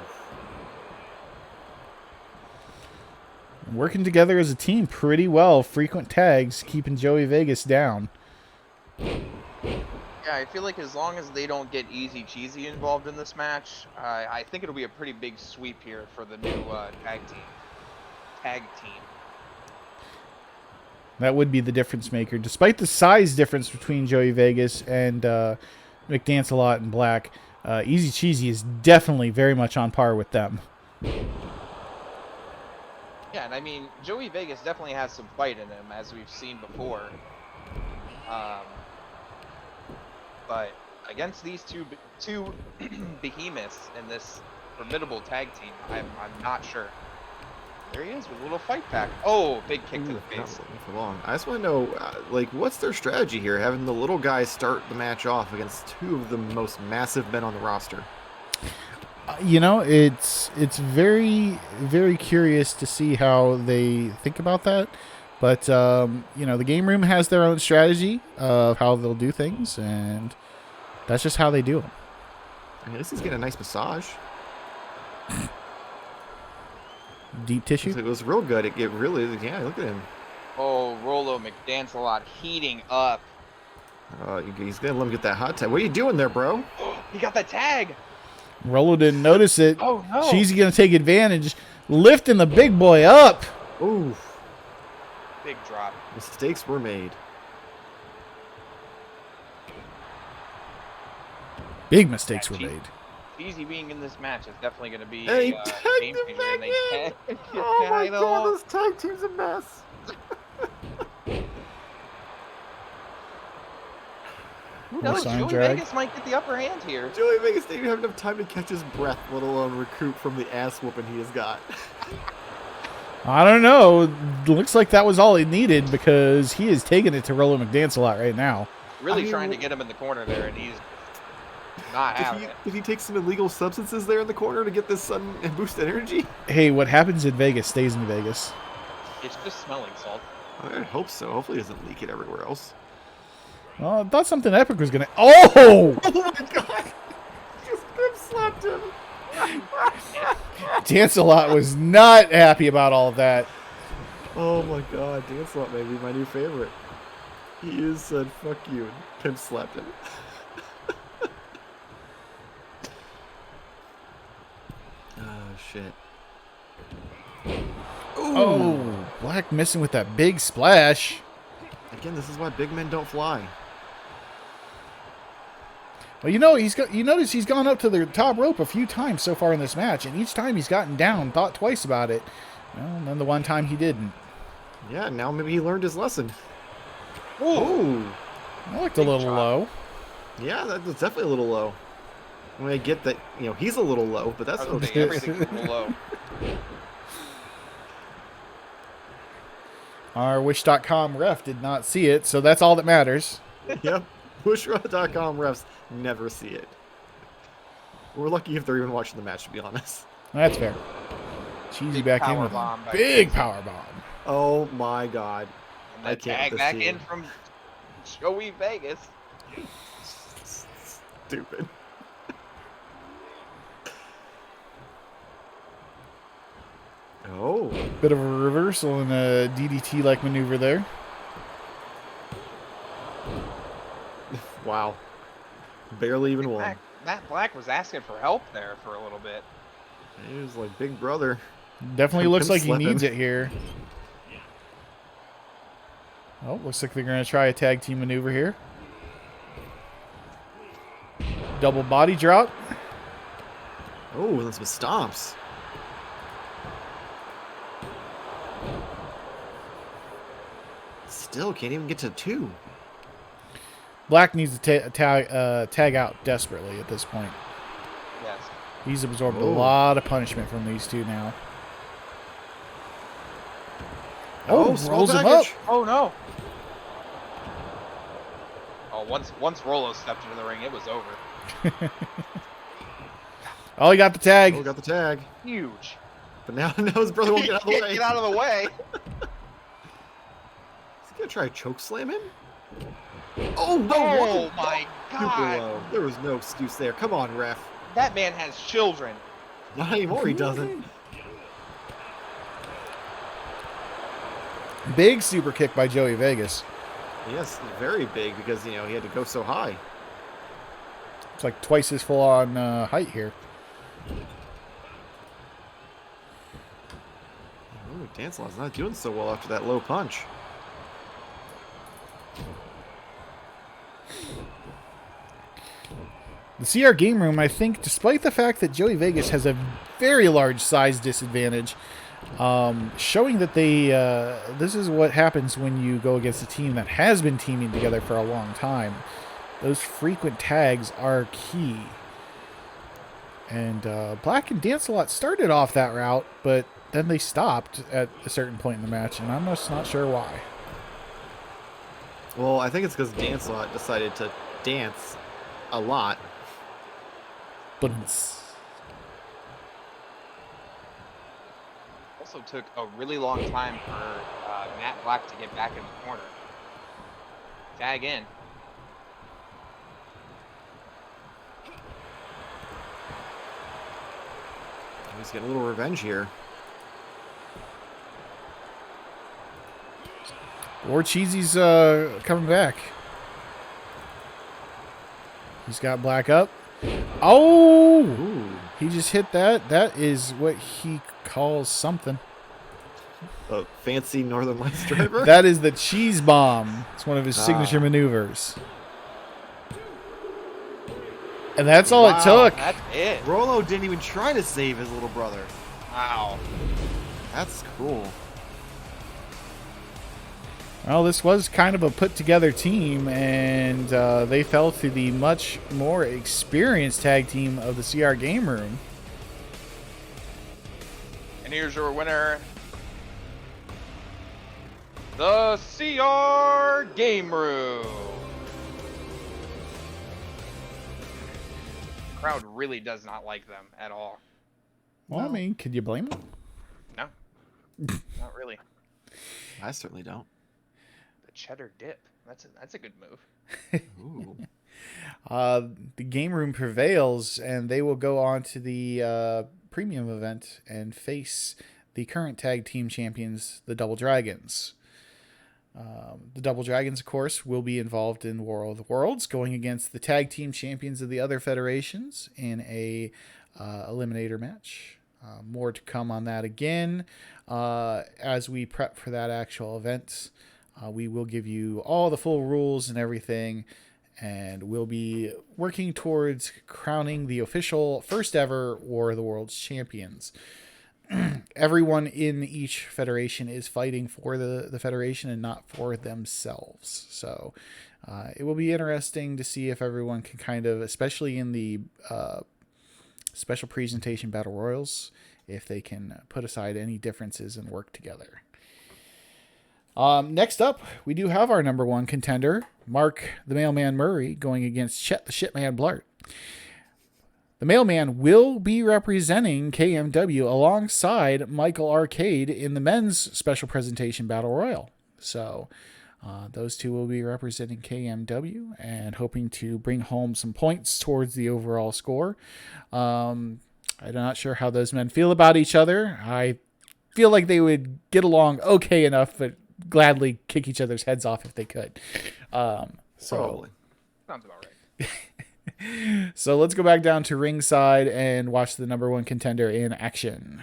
Working together as a team pretty well. Frequent tags keeping Joey Vegas down. Yeah, I feel like as long as they don't get easy cheesy involved in this match, I think it'll be a pretty big sweep here for the new tag team. That would be the difference maker. Despite the size difference between Joey Vegas and McDance-a-Lot and Black, Easy Cheesy is definitely very much on par with them. Yeah, and I mean, Joey Vegas definitely has some fight in him, as we've seen before. But against these two behemoths in this formidable tag team, I'm not sure. There he is with a little fight pack. Oh, big kick to the face. Not for long. I just want to know, like, what's their strategy here? Having the little guys start the match off against two of the most massive men on the roster. You know, it's very, very curious to see how they think about that. But, you know, the game room has their own strategy of how they'll do things, and that's just how they do them. I mean, this is getting a nice massage. Deep tissue? It was real good. It really, yeah, look at him. Oh, Rollo McDance-a-Lot heating up. He's going to let him get that hot tag. What are you doing there, bro? He got that tag. Rollo didn't notice it. Oh, no. Cheesy going to take advantage, lifting the big boy up. Ooh. Big drop. Mistakes were made. Big mistakes were made. Cheesy being in this match is definitely going to be Hey, a tagged game him changer. back And they in. tagged Oh my title. god, this tag team's a mess. Who knows? sign Joey drag. Vegas might get the upper hand here. Joey Vegas didn't even have enough time to catch his breath, let alone recoup from the ass whooping he has got. I don't know. Looks like that was all he needed because he is taking it to Rollo McDance-a-Lot right now. Really I mean, trying to get him in the corner there, and he's not having it. Did he take some illegal substances there in the corner to get this sudden and boost energy? Hey, what happens in Vegas stays in Vegas. It's just smelling salt. I hope so. Hopefully he doesn't leak it everywhere else. Well, I thought something epic was going to... Oh! Oh my god! Just grip slapped him! Dance-a-Lot was not happy about all of that. Oh my god, Dance-a-Lot may be my new favorite. He is said fuck you and pimp slapped him. Oh shit. Oh, Black missing with that big splash. Again, this is why big men don't fly. Well, you know, you notice he's gone up to the top rope a few times so far in this match, and each time he's gotten down, thought twice about it. Well, and then the one time he didn't. Yeah, now maybe he learned his lesson. Ooh. Ooh. I looked a little low. Yeah, that's definitely a little low. I mean, I get that, you know, he's a little low, but that's I was okay. thinking everything's a little low. Our Wish.com ref did not see it, so that's all that matters. Yep. Pushraw.com refs never see it. We're lucky if they're even watching the match, to be honest. That's fair. Cheesy Big back in power with bomb a by big Cheesy. power bomb. Oh my god. And I then can't tag with this back team. in from Joey Vegas. Stupid. Oh. Bit of a reversal and a DDT-like maneuver there. Wow. Barely even won. Matt Black was asking for help there for a little bit. He was like big brother. Definitely looks like he Slipping. needs it here. Oh, looks like they're going to try a tag team maneuver here. Double body drop. Oh, that's with stomps. Still can't even get to 2. Black needs to tag out desperately at this point. Yes. He's absorbed a Oh. lot of punishment from these two now. rolls him up. baggage. Oh no. Oh, once Rolo stepped into the ring, it was over. Oh, he got the tag. Oh, got the tag. Huge. But now his brother won't get out of the way. Get out of the way. Is he gonna try to choke slam him? Oh no! Oh my Super god. low. There was no excuse there. Come on, ref. That man has children. Not anymore. He doesn't. Big super kick by Joey Vegas. Yes, very big because he had to go so high. It's like twice his full on height here. Ooh, Dancelot's not doing so well after that low punch. The CR game room, I think, despite the fact that Joey Vegas has a very large size disadvantage, showing that they this is what happens when you go against a team that has been teaming together for a long time. Those frequent tags are key. And Black and Dancelot started off that route, but then they stopped at a certain point in the match, and I'm just not sure why. Well, I think it's because Dancelot decided to dance a lot. But Also took a really long time for Matt Black to get back in the corner. Tag in. He's getting a little revenge here. Or Cheesy's coming back. He's got Black up. Oh! Ooh. He just hit that. That is what he calls something. A fancy Northern Lights driver. That is the cheese bomb. It's one of his signature maneuvers. And that's all it took. That's it. Rolo didn't even try to save his little brother. Wow. That's cool. Well, this was kind of a put-together team, and they fell to the much more experienced tag team of the CR Game Room. And here's your winner, the CR Game Room. Crowd really does not like them at all. Well, I mean, could you blame them? No, not really. I certainly don't. The cheddar dip. That's a good move. Ooh. The Game Room prevails, and they will go on to the premium event and face the current tag team champions, the Double Dragons. The Double Dragons, of course, will be involved in War of the Worlds, going against the tag team champions of the other federations in a eliminator match. More to come on that again. As we prep for that actual event, we will give you all the full rules and everything, and we'll be working towards crowning the official first ever War of the Worlds champions. Everyone in each federation is fighting for the federation and not for themselves. So it will be interesting to see if everyone can kind of, especially in the special presentation battle royals, if they can put aside any differences and work together. Next up, we do have our number one contender, Marc the Mailman Murray, going against Chet the Shitman Blart. The Mailman will be representing KMW alongside Michael Arcade in the men's special presentation battle royal. So those two will be representing KMW and hoping to bring home some points towards the overall score. I'm not sure how those men feel about each other. I feel like they would get along okay enough, but gladly kick each other's heads off if they could. Probably. Sounds about right. So let's go back down to ringside and watch the number one contender in action.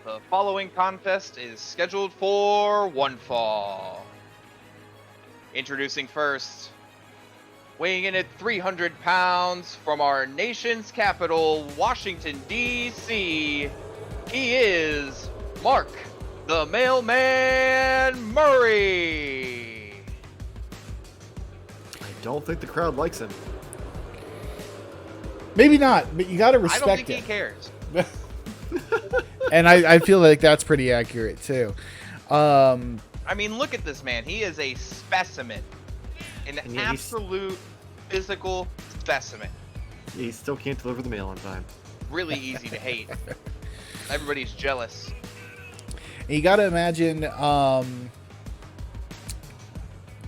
The following contest is scheduled for one fall. Introducing first, weighing in at 300 pounds from our nation's capital, Washington, D.C., he is Marc the Mailman Murray. don't think the crowd likes him. Maybe not, but you got to I respect don't think it. he cares. And I feel like that's pretty accurate too. I mean, look at this man. He is a specimen. An And yet absolute physical specimen. He still can't deliver the mail on time. Really easy to hate. Everybody's jealous. You got to imagine.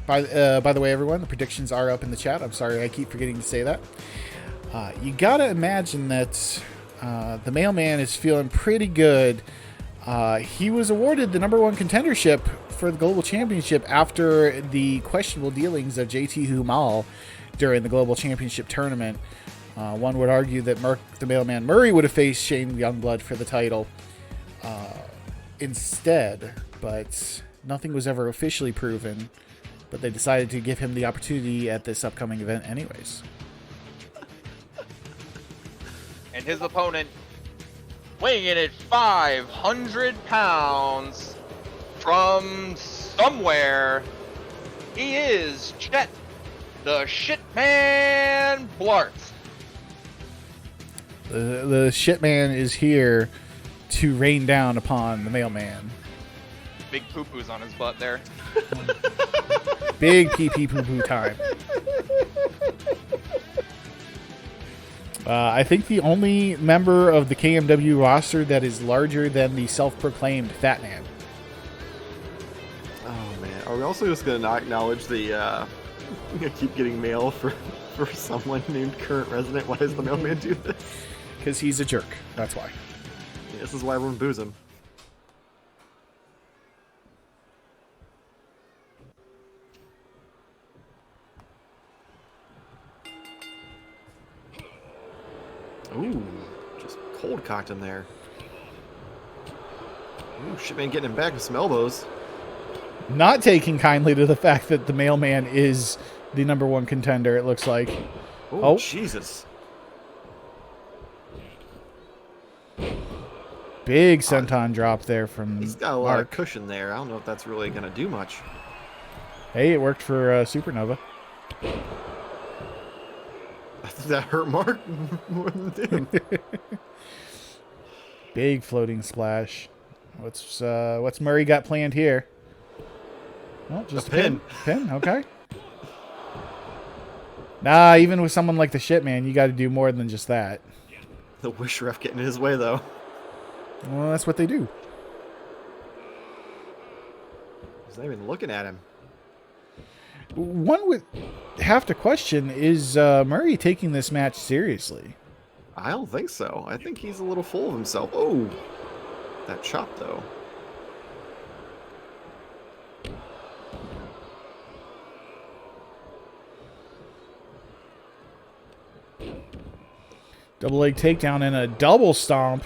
By the way, everyone, the predictions are up in the chat. I'm sorry, I keep forgetting to say that. You got to imagine that the Mailman is feeling pretty good. He was awarded the #1 contendership for the Global Championship after the questionable dealings of JT Humal during the Global Championship tournament. One would argue that Marc the Mailman Murray would have faced Shane Youngblood for the title instead, but nothing was ever officially proven. But they decided to give him the opportunity at this upcoming event anyways. And his opponent, weighing in at 500 pounds from somewhere, he is Chet, the Shitman Blart. The Shitman is here to rain down upon the Mailman. Big poo-poos on his butt there. Big pee-pee poo-poo time. I think the only member of the KMW roster that is larger than the self-proclaimed Fat Man. Oh man, are we also just gonna not acknowledge the? Keep getting mail for someone named Current Resident. Why does the Mailman do this? Because he's a jerk. That's why. This is why everyone boos him. Ooh, just cold cocked him there. Ooh, Shitman getting him back with some elbows. Not taking kindly to the fact that the Mailman is the #1 contender, it looks like. Oh, Jesus. Big senton drop there from He's got a lot of Marc. cushion there. I don't know if that's really going to do much. Hey, it worked for Supernova. I think that hurt Marc more than it did him. Big floating splash. What's Murray got planned here? Well, just a pin. Pin, okay. Nah, even with someone like the Shitman, you got to do more than just that. The wish ref getting in his way, though. Well, that's what they do. He's not even looking at him. One would have to question, is Murray taking this match seriously? I don't think so. I think he's a little full of himself. Oh, that chop, though. Double leg takedown and a double stomp.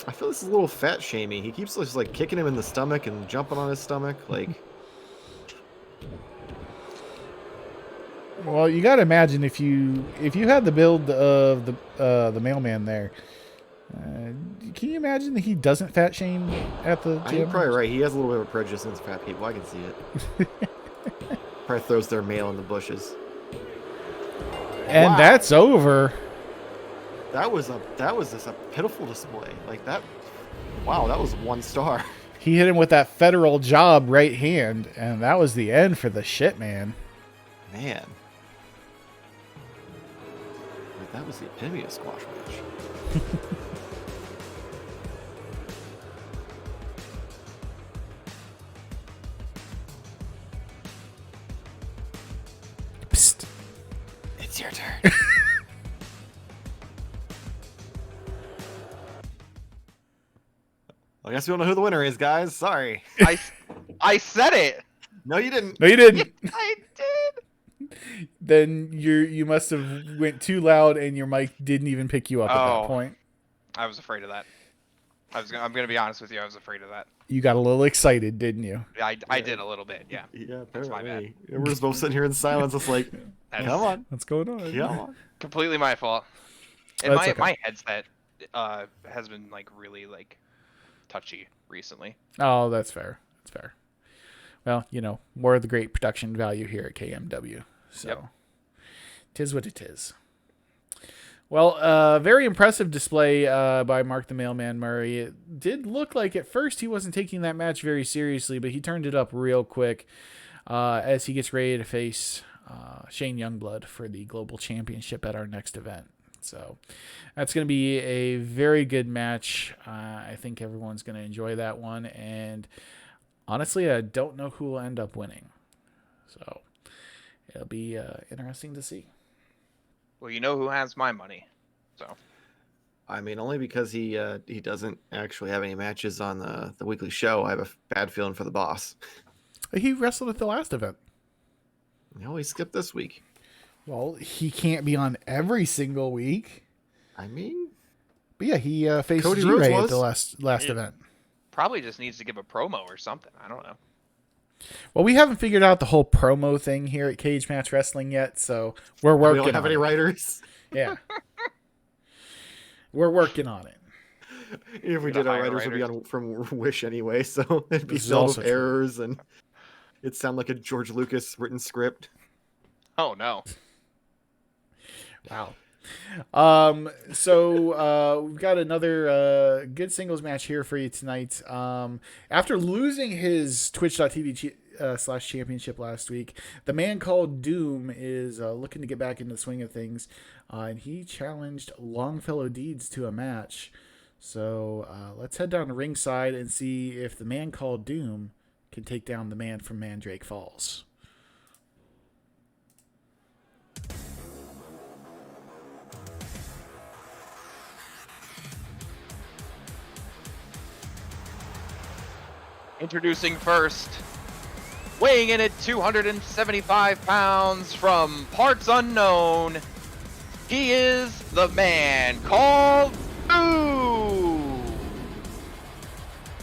I feel this is a little fat shamey. He keeps just like kicking him in the stomach and jumping on his stomach. Like, Well, you got to imagine if you had the build of the Mailman there. Can you imagine that he doesn't fat shame at the gym? you're probably right. He has a little bit of a prejudice against fat people. I can see it. Probably throws their mail in the bushes. And Wow. that's over. That was just a pitiful display. Like that. Wow, that was 1 star. He hit him with that federal job right hand, and that was the end for the Shitman. Man. Like, that was the epitome of squash match. Psst. It's your turn. I guess we don't know who the winner is, guys. Sorry. I said it. No, you didn't. No, you didn't. I did. Then you must have went too loud, and your mic didn't even pick you up at Oh. that point. I was afraid of that. I'm gonna be honest with you. I was afraid of that. You got a little excited, didn't you? I did a little bit. Yeah. Yeah, That's my apparently. We're just both sitting here in silence. It's like, That's come on. What's going on? Come on. completely my fault. And That's my okay. my headset has been like really like touchy recently. Oh, that's fair. That's fair. Well, more of the great production value here at KMW. So, Yep. Tis what it is. Well, very impressive display by Marc the Mailman Murray. It did look like at first he wasn't taking that match very seriously, but he turned it up real quick as he gets ready to face Shane Youngblood for the Global Championship at our next event. So that's going to be a very good match. I think everyone's going to enjoy that one. And honestly, I don't know who will end up winning. So it'll be interesting to see. Well, you know who has my money, so. I mean, only because he doesn't actually have any matches on the weekly show. I have a bad feeling for the boss. He wrestled at the last event. No, he skipped this week. Well, he can't be on every single week. I mean, but yeah, he faced Cody G-Ray Rhodes at the last event. Probably just needs to give a promo or something. I don't know. Well, we haven't figured out the whole promo thing here at Kaje Match Wrestling yet, so we're working on it. We don't have any writers. Yeah. We're working on it. If we did, our writers would be on from Wish anyway, so it'd be This is filled also with errors, and it'd sound like a George Lucas written script. Oh, no. Wow. So we've got another good singles match here for you tonight. After losing his Twitch.tv / championship last week, the man called Doom is looking to get back into the swing of things, and he challenged Longfellow Deeds to a match. So let's head down to ringside and see if the man called Doom can take down the man from Mandrake Falls. Introducing first, weighing in at 275 pounds from parts unknown, he is the man called Doom.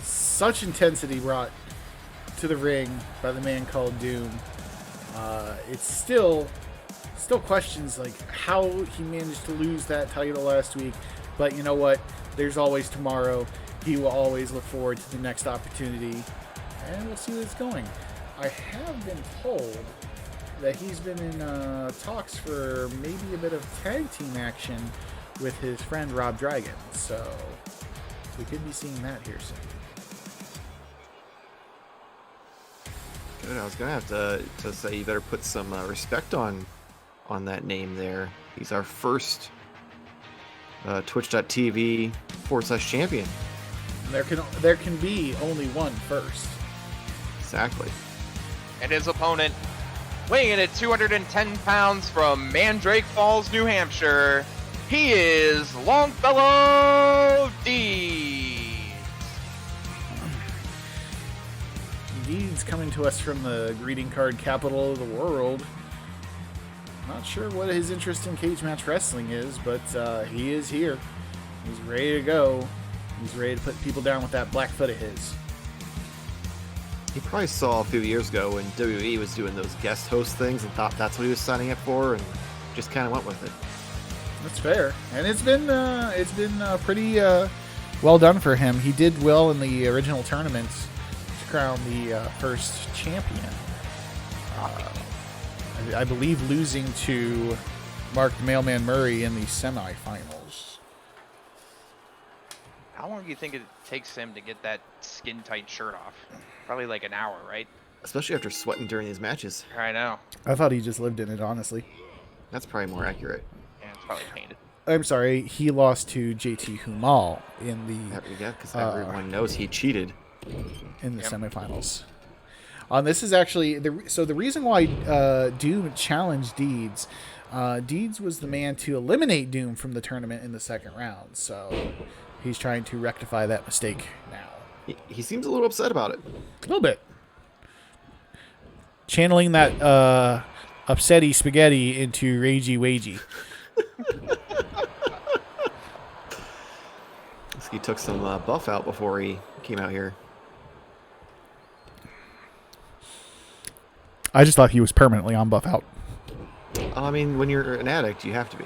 Such intensity brought to the ring by the man called Doom. It's still questions like how he managed to lose that title last week, but you know what? There's always tomorrow. He will always look forward to the next opportunity, and we'll see where it's going. I have been told that he's been in talks for maybe a bit of tag team action with his friend Rob Dragon, so we could be seeing that here soon. Good. I was gonna have to say you better put some respect on that name there. He's our first Twitch.tv / champion. There can be only one first. Exactly. And his opponent, weighing in at 210 pounds from Mandrake Falls, New Hampshire, he is Longfellow Deeds. Deeds coming to us from the greeting card capital of the world. Not sure what his interest in Kaje Match Wrestling is, but he is here. He's ready to go. He's ready to put people down with that black foot of his. He probably saw a few years ago when WWE was doing those guest host things and thought that's what he was signing up for, and just kind of went with it. That's fair, and it's been pretty well done for him. He did well in the original tournament to crown the first champion. I believe losing to Marc the Mailman Murray in the semifinals. How long do you think it takes him to get that skin-tight shirt off? Probably like an hour, right? Especially after sweating during these matches. I know. I thought he just lived in it, honestly. That's probably more accurate. Yeah, it's probably painted. I'm sorry, he lost to JT Humal in the Yeah, because everyone knows he cheated. in the semifinals. This is actually the reason why Doom challenged Deeds. Deeds was the man to eliminate Doom from the tournament in the second round, so he's trying to rectify that mistake now. He seems a little upset about it. A little bit. Channeling that upsetty spaghetti into ragey wagey. He took some buff out before he came out here. I just thought he was permanently on buff out. I mean, when you're an addict, you have to be.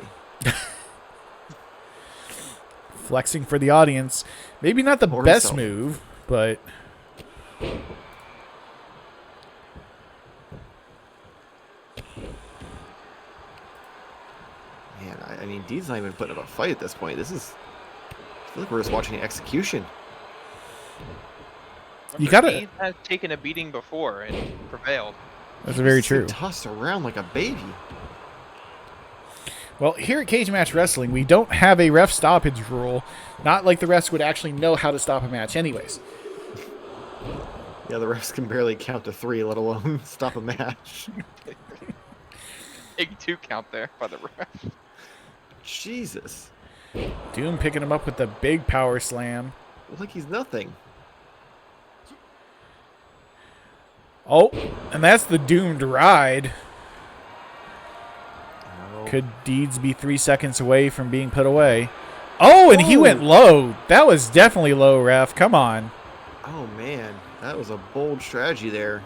Flexing for the audience. Maybe not the Or best himself. move, but mean, Dean's not even putting up a fight at this point. I feel like we're just watching an execution. You gotta. Dean has taken a beating before and prevailed. That's very He's true. Tossed around like a baby. Well, here at Kaje Match Wrestling, we don't have a ref stoppage rule. Not like the refs would actually know how to stop a match anyways. Yeah, the refs can barely count to 3, let alone stop a match. Big 2 count there by the ref. Jesus. Doom picking him up with the big power slam. Like he's nothing. Oh, and that's the doomed ride. Oh. Could Deeds be 3 seconds away from being put away? Oh, and he went low. That was definitely low, ref. Come on. Oh, man. That was a bold strategy there.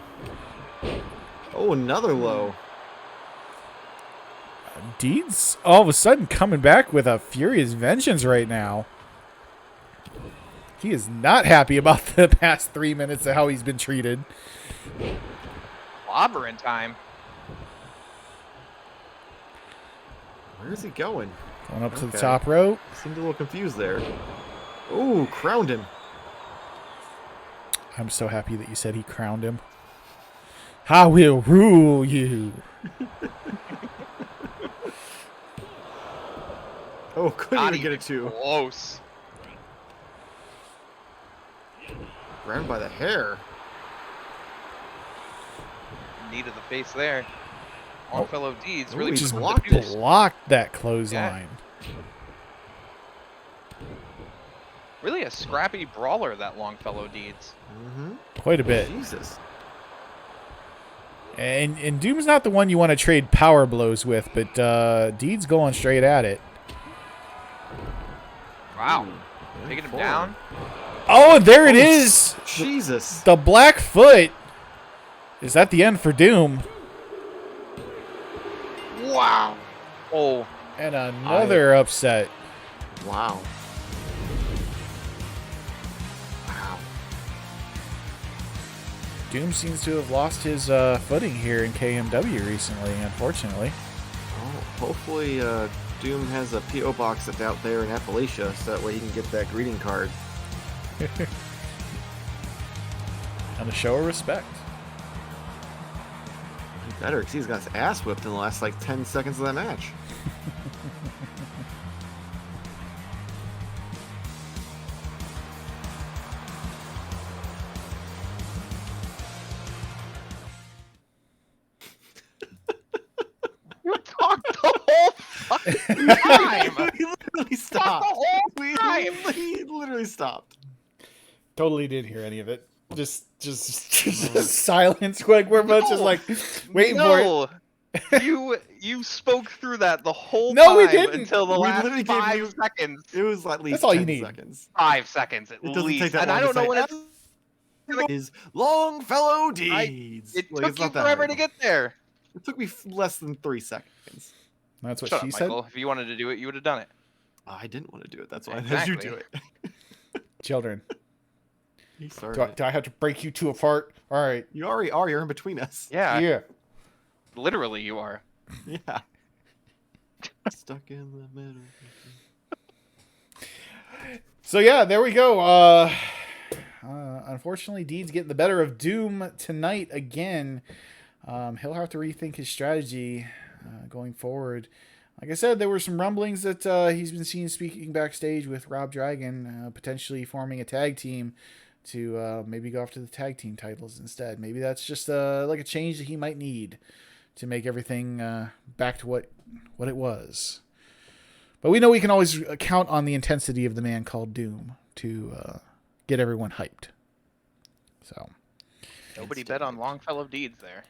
Oh, another low. Deeds all of a sudden coming back with a furious vengeance right now. He is not happy about the past 3 minutes of how he's been treated. Clobbering time. Where is he going? Going up to the Okay. top rope. Seemed a little confused there. Ooh, crowned him. I'm so happy that you said he crowned him. I will rule you. Oh, couldn't Not even get even it to. close. Grabbed by the hair. Knee to the face there. Longfellow Deeds Ooh, really he Just put blocked the it. juice. blocked that clothesline. Really a scrappy brawler, that Longfellow Deeds. Mm-hmm. Quite a bit. Jesus. And Doom's not the one you want to trade power blows with, but Deeds going straight at it. Wow. Ooh, Taking him forward. down. Oh, and there it is. Jesus. The black foot. Is that the end for Doom? Wow. Oh, And another upset. Wow. Wow. Doom seems to have lost his footing here in KMW recently, unfortunately. Oh, hopefully Doom has a P.O. box that's out there in Appalachia, so that way he can get that greeting card. And a show of respect. He better, because he's got his ass whipped in the last, 10 seconds of that match. you talked the whole fucking time. He literally Talked stopped. the whole time. He literally stopped. Totally didn't hear any of it. Just silence. Like we're both just like waiting for it. No. You spoke through that the whole No, we time didn't. until the We last literally gave 5 you- seconds. It was at least That's all you 10 need. seconds. 5 seconds at It doesn't least. take that And long I to don't know say, when it's. His Longfellow Deeds. It Like, took it's you not that forever hard. to get there. It took me less than 3 seconds. That's what Shut she up, said. Michael. If you wanted to do it, you would have done it. I didn't want to do it. That's why I had you do Exactly. it. Children, He started. do I have to break you two apart? All right. You already are. You're in between us. Yeah, Yeah. literally you are. Yeah. Stuck in the middle. So yeah, there we go. Unfortunately, Dean's getting the better of Doom tonight again. He'll have to rethink his strategy going forward. Like I said, there were some rumblings that he's been seen speaking backstage with Rob Dragon, potentially forming a tag team to maybe go after the tag team titles instead. Maybe that's just like a change that he might need to make everything back to what it was. But we know we can always count on the intensity of the man called Doom to get everyone hyped. So Nobody bet on Longfellow Deeds there.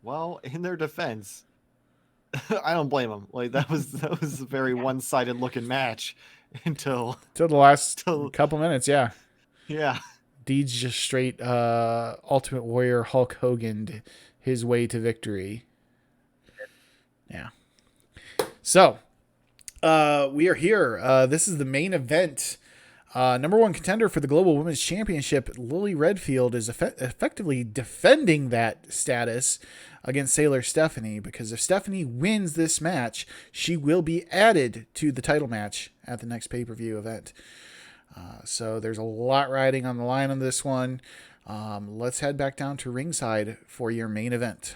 Well, in their defense, I don't blame them. Like that was a very one-sided looking match until the last Till- couple minutes, yeah. yeah. Deeds just straight Ultimate Warrior Hulk Hogan his way to victory. Yeah. So, we are here. This is the main event. Number one contender for the Global Women's Championship, Lily Redfield, is effectively defending that status against Sailor Stephanie, because if Stephanie wins this match, she will be added to the title match at the next pay-per-view event. So there's a lot riding on the line on this one. Let's head back down to ringside for your main event.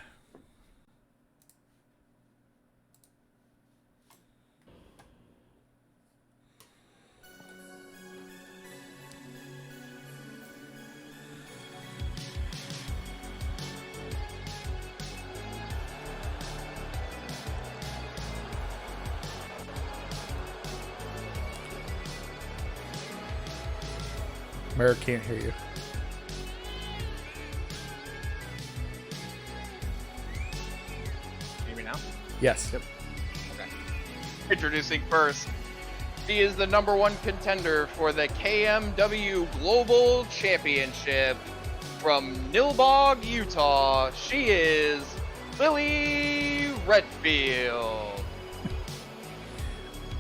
Marc can't hear you. Hear me now? Yes. Okay. Introducing first, she is the #1 contender for the KMW Global Championship from Nilbog, Utah. She is Lily Redfield.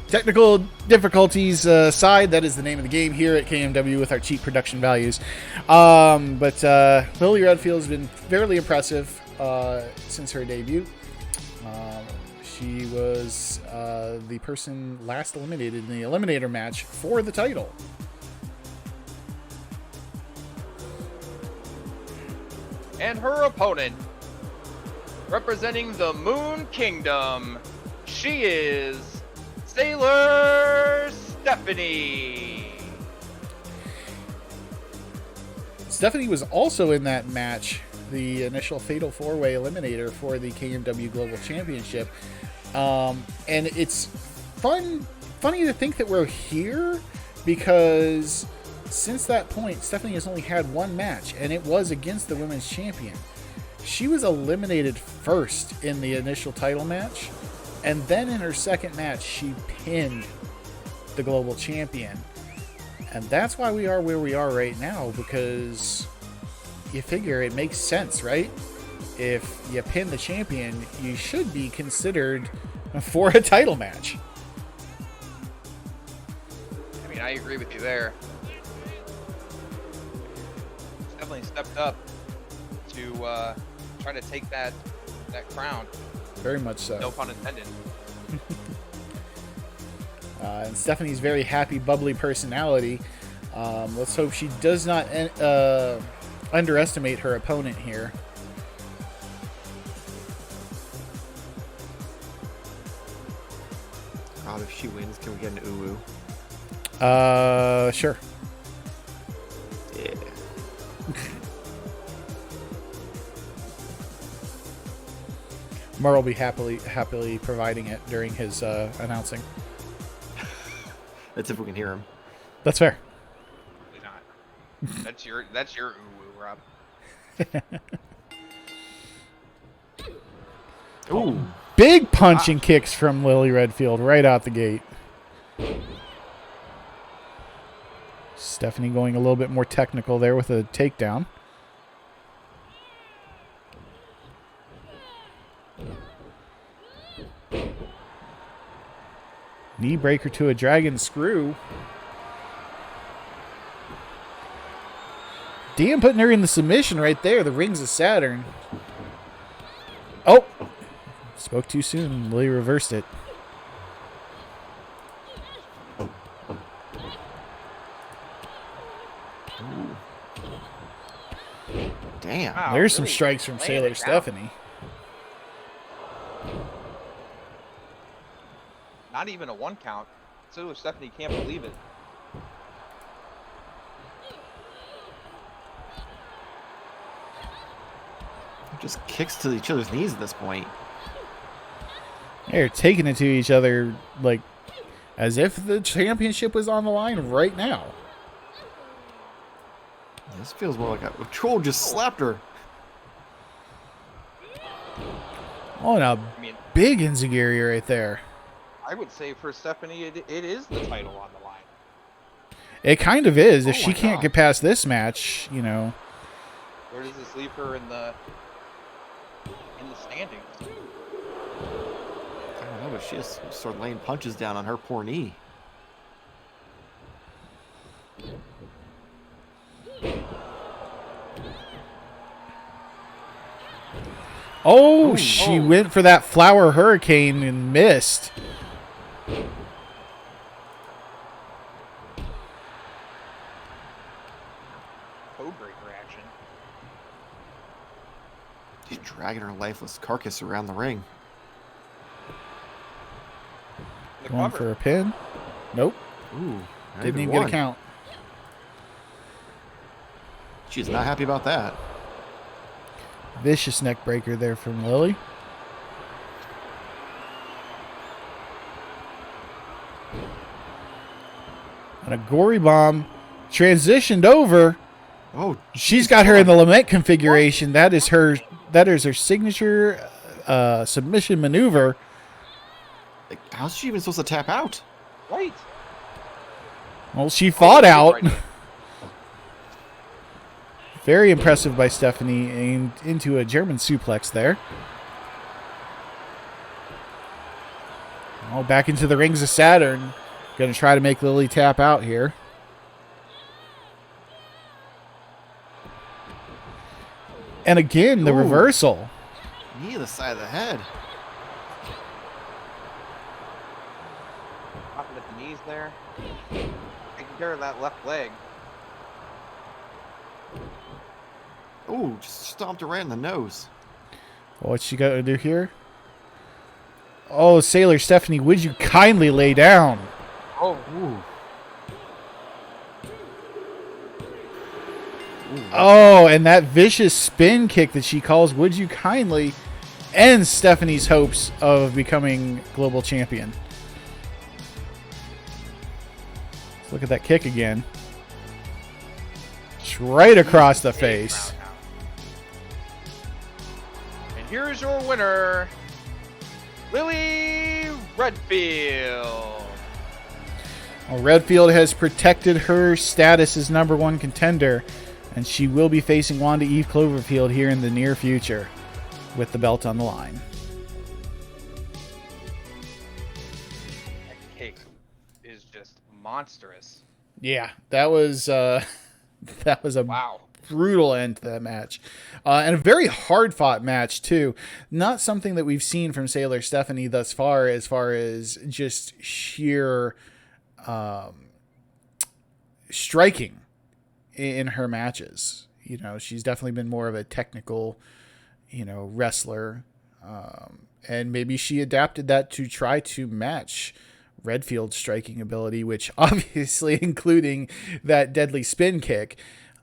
Technical difficulties aside, that is the name of the game here at KMW with our cheap production values. But Lily Redfield's been fairly impressive since her debut. She was the person last eliminated in the Eliminator match for the title. And her opponent, representing the Moon Kingdom, she is Sailor Stephanie. Stephanie was also in that match, the initial Fatal 4-Way Eliminator for the KMW Global Championship. And it's funny to think that we're here, because since that point, Stephanie has only had one match, and it was against the Women's Champion. She was eliminated first in the initial title match, and then in her second match, she pinned the Global Champion. And that's why we are where we are right now, because you figure it makes sense, right? If you pin the champion, you should be considered for a title match. I mean, I agree with you there. She's definitely stepped up to try to take that crown. Very much so. No pun intended. And Stephanie's very happy, bubbly personality. Let's hope she does not underestimate her opponent here. God, if she wins, can we get an uwu? Sure. Yeah. Murrey will be happily providing it during his announcing. That's if we can hear him. That's fair. Probably not. That's your uwu, Rob. Ooh. Big punching kicks from Lily Redfield right out the gate. Stephanie going a little bit more technical there with a takedown. Knee breaker to a dragon screw. Damn, putting her in the submission right there. The rings of Saturn. Oh! Spoke too soon. Lily reversed it. Damn. Wow, There's some really strikes from laying Sailor it down. Stephanie. Not even a 1 count. Sailor Stephanie can't believe it. Just kicks to each other's knees at this point. They're taking it to each other like as if the championship was on the line right now. This feels more like a troll just slapped her. Oh, now I mean, big enziguri right there. I would say for Stephanie, it is the title on the line. It kind of is. If Oh she my can't God. get past this match, you know. Where does this leave her in the standings? I don't know, but she just started laying punches down on her poor knee. Oh, she went for that flower hurricane and missed. Codebreaker action. She's dragging her lifeless carcass around the ring. Going for a pin. Nope. Ooh, Didn't even get a count. She's not happy about that. Vicious neck breaker there from Lily. And a gory bomb transitioned over. Oh, She's got her in the lament configuration. That is her signature submission maneuver. like, how's she even supposed to tap out? Right. Well, she fought out. Right. Very impressive by Stephanie, aimed into a German suplex there. Oh, back into the rings of Saturn. Going to try to make Lily tap out here. And again, the reversal. Knee to the side of the head. Popping at the knees there. Taking care of that left leg. Ooh, just stomped her right in the nose. What's she got to do here? Oh, Sailor Stephanie, would you kindly lay down? Oh. Ooh. Oh, and that vicious spin kick that she calls "Would you kindly" ends Stephanie's hopes of becoming global champion. Let's look at that kick again. It's right across the face. And here's your winner, Lily Redfield. Well, Redfield has protected her status as #1 contender, and she will be facing Wanda Eve Cloverfield here in the near future with the belt on the line. That cake is just monstrous. Yeah, that was a Wow. brutal end to that match. And a very hard-fought match, too. Not something that we've seen from Sailor Stephanie thus far as just sheer striking in her matches. You know, she's definitely been more of a technical, wrestler. And maybe she adapted that to try to match Redfield's striking ability, which obviously including that deadly spin kick.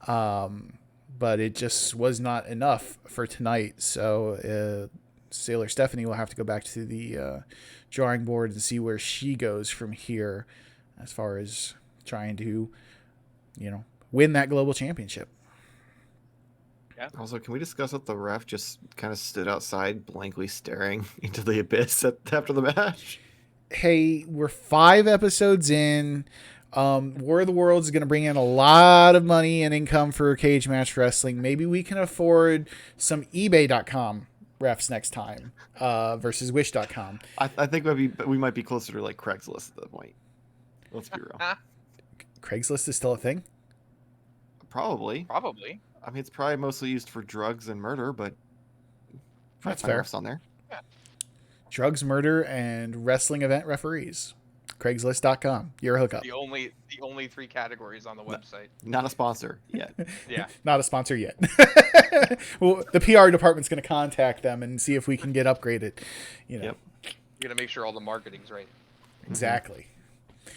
But it just was not enough for tonight. So Sailor Stephanie will have to go back to the drawing board and see where she goes from here as far as trying to, win that global championship. Yeah. Also, can we discuss that the ref just kind of stood outside blankly staring into the abyss after the match? Hey, we're 5 episodes in. War of the Worlds is going to bring in a lot of money and income for Kaje Match Wrestling. Maybe we can afford some eBay.com refs next time versus Wish.com. I think we might be closer to like Craigslist at that point. Let's be real. Craigslist is still a thing? Probably. Probably. I mean, it's probably mostly used for drugs and murder, but That's find fair. refs on there. Drugs, murder, and wrestling event referees. Craigslist.com. Your hookup. The only 3 categories on the website. Not a sponsor yet. Yeah. Not a sponsor yet. Well, the PR department's going to contact them and see if we can get upgraded. Yep. You gotta make sure all the marketing's right. Exactly.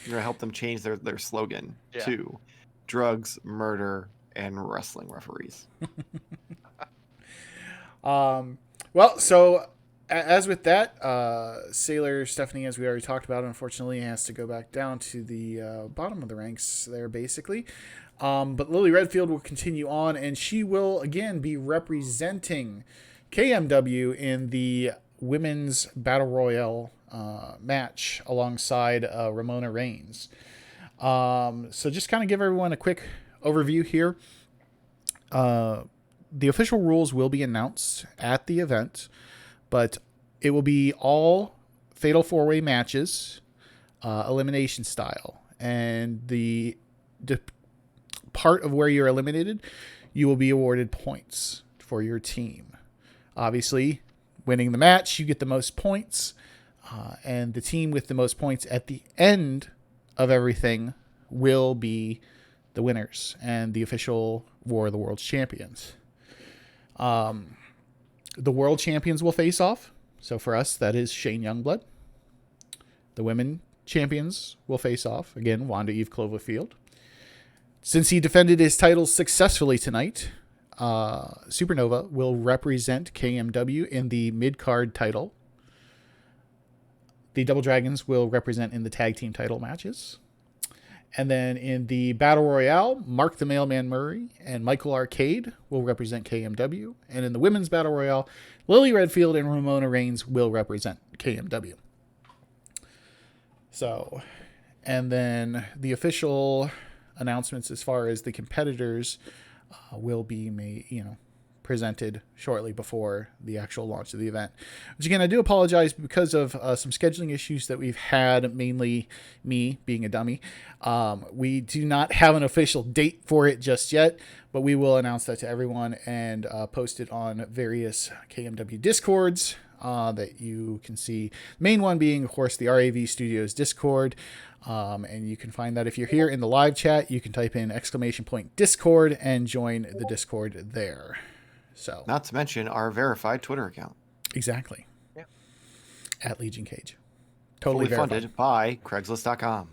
You're gonna help them change their slogan Yeah. to drugs, murder, and wrestling referees. Well, so as with that, Sailor Stephanie, as we already talked about, unfortunately has to go back down to the bottom of the ranks there, basically. But Lily Redfield will continue on, and she will, again, be representing KMW in the Women's Battle Royale match alongside Ramona Reigns. So just kind of give everyone a quick overview here. The official rules will be announced at the event, but it will be all fatal 4-way matches, elimination style. And the part of where you're eliminated, you will be awarded points for your team. Obviously, winning the match, you get the most points. And the team with the most points at the end of everything will be the winners and the official War of the Worlds champions. The world champions will face off. So for us, that is Shane Youngblood. The women champions will face off. Again, Wanda Eve Cloverfield. Since he defended his titles successfully tonight, Supernova will represent KMW in the mid-card title. The Double Dragons will represent in the tag team title matches. And then in the Battle Royale, Marc the Mailman Murray and Michael Arcade will represent KMW. And in the Women's Battle Royale, Lily Redfield and Ramona Reigns will represent KMW. So, and then the official announcements as far as the competitors will be presented shortly before the actual launch of the event. Which again, I do apologize because of some scheduling issues that we've had, mainly me being a dummy. We do not have an official date for it just yet, but we will announce that to everyone and post it on various KMW Discords that you can see. The main one being, of course, the RAV Studios Discord. And you can find that if you're here in the live chat, you can type in !Discord and join the Discord there. So, not to mention our verified Twitter account. Exactly. Yeah. At Legion Cage. Totally Fully verified. funded by Craigslist.com.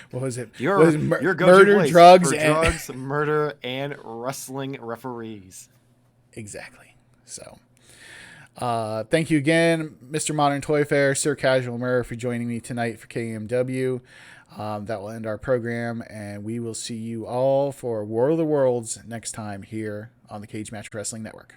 What was it? Your go-to murder, place drugs, for and drugs, murder, and wrestling referees. Exactly. So, thank you again, Mr. Modern Toy Fair, Sir Casual Murray, for joining me tonight for KMW. That will end our program, and we will see you all for War of the Worlds next time here on the Kaje Match Wrestling Network.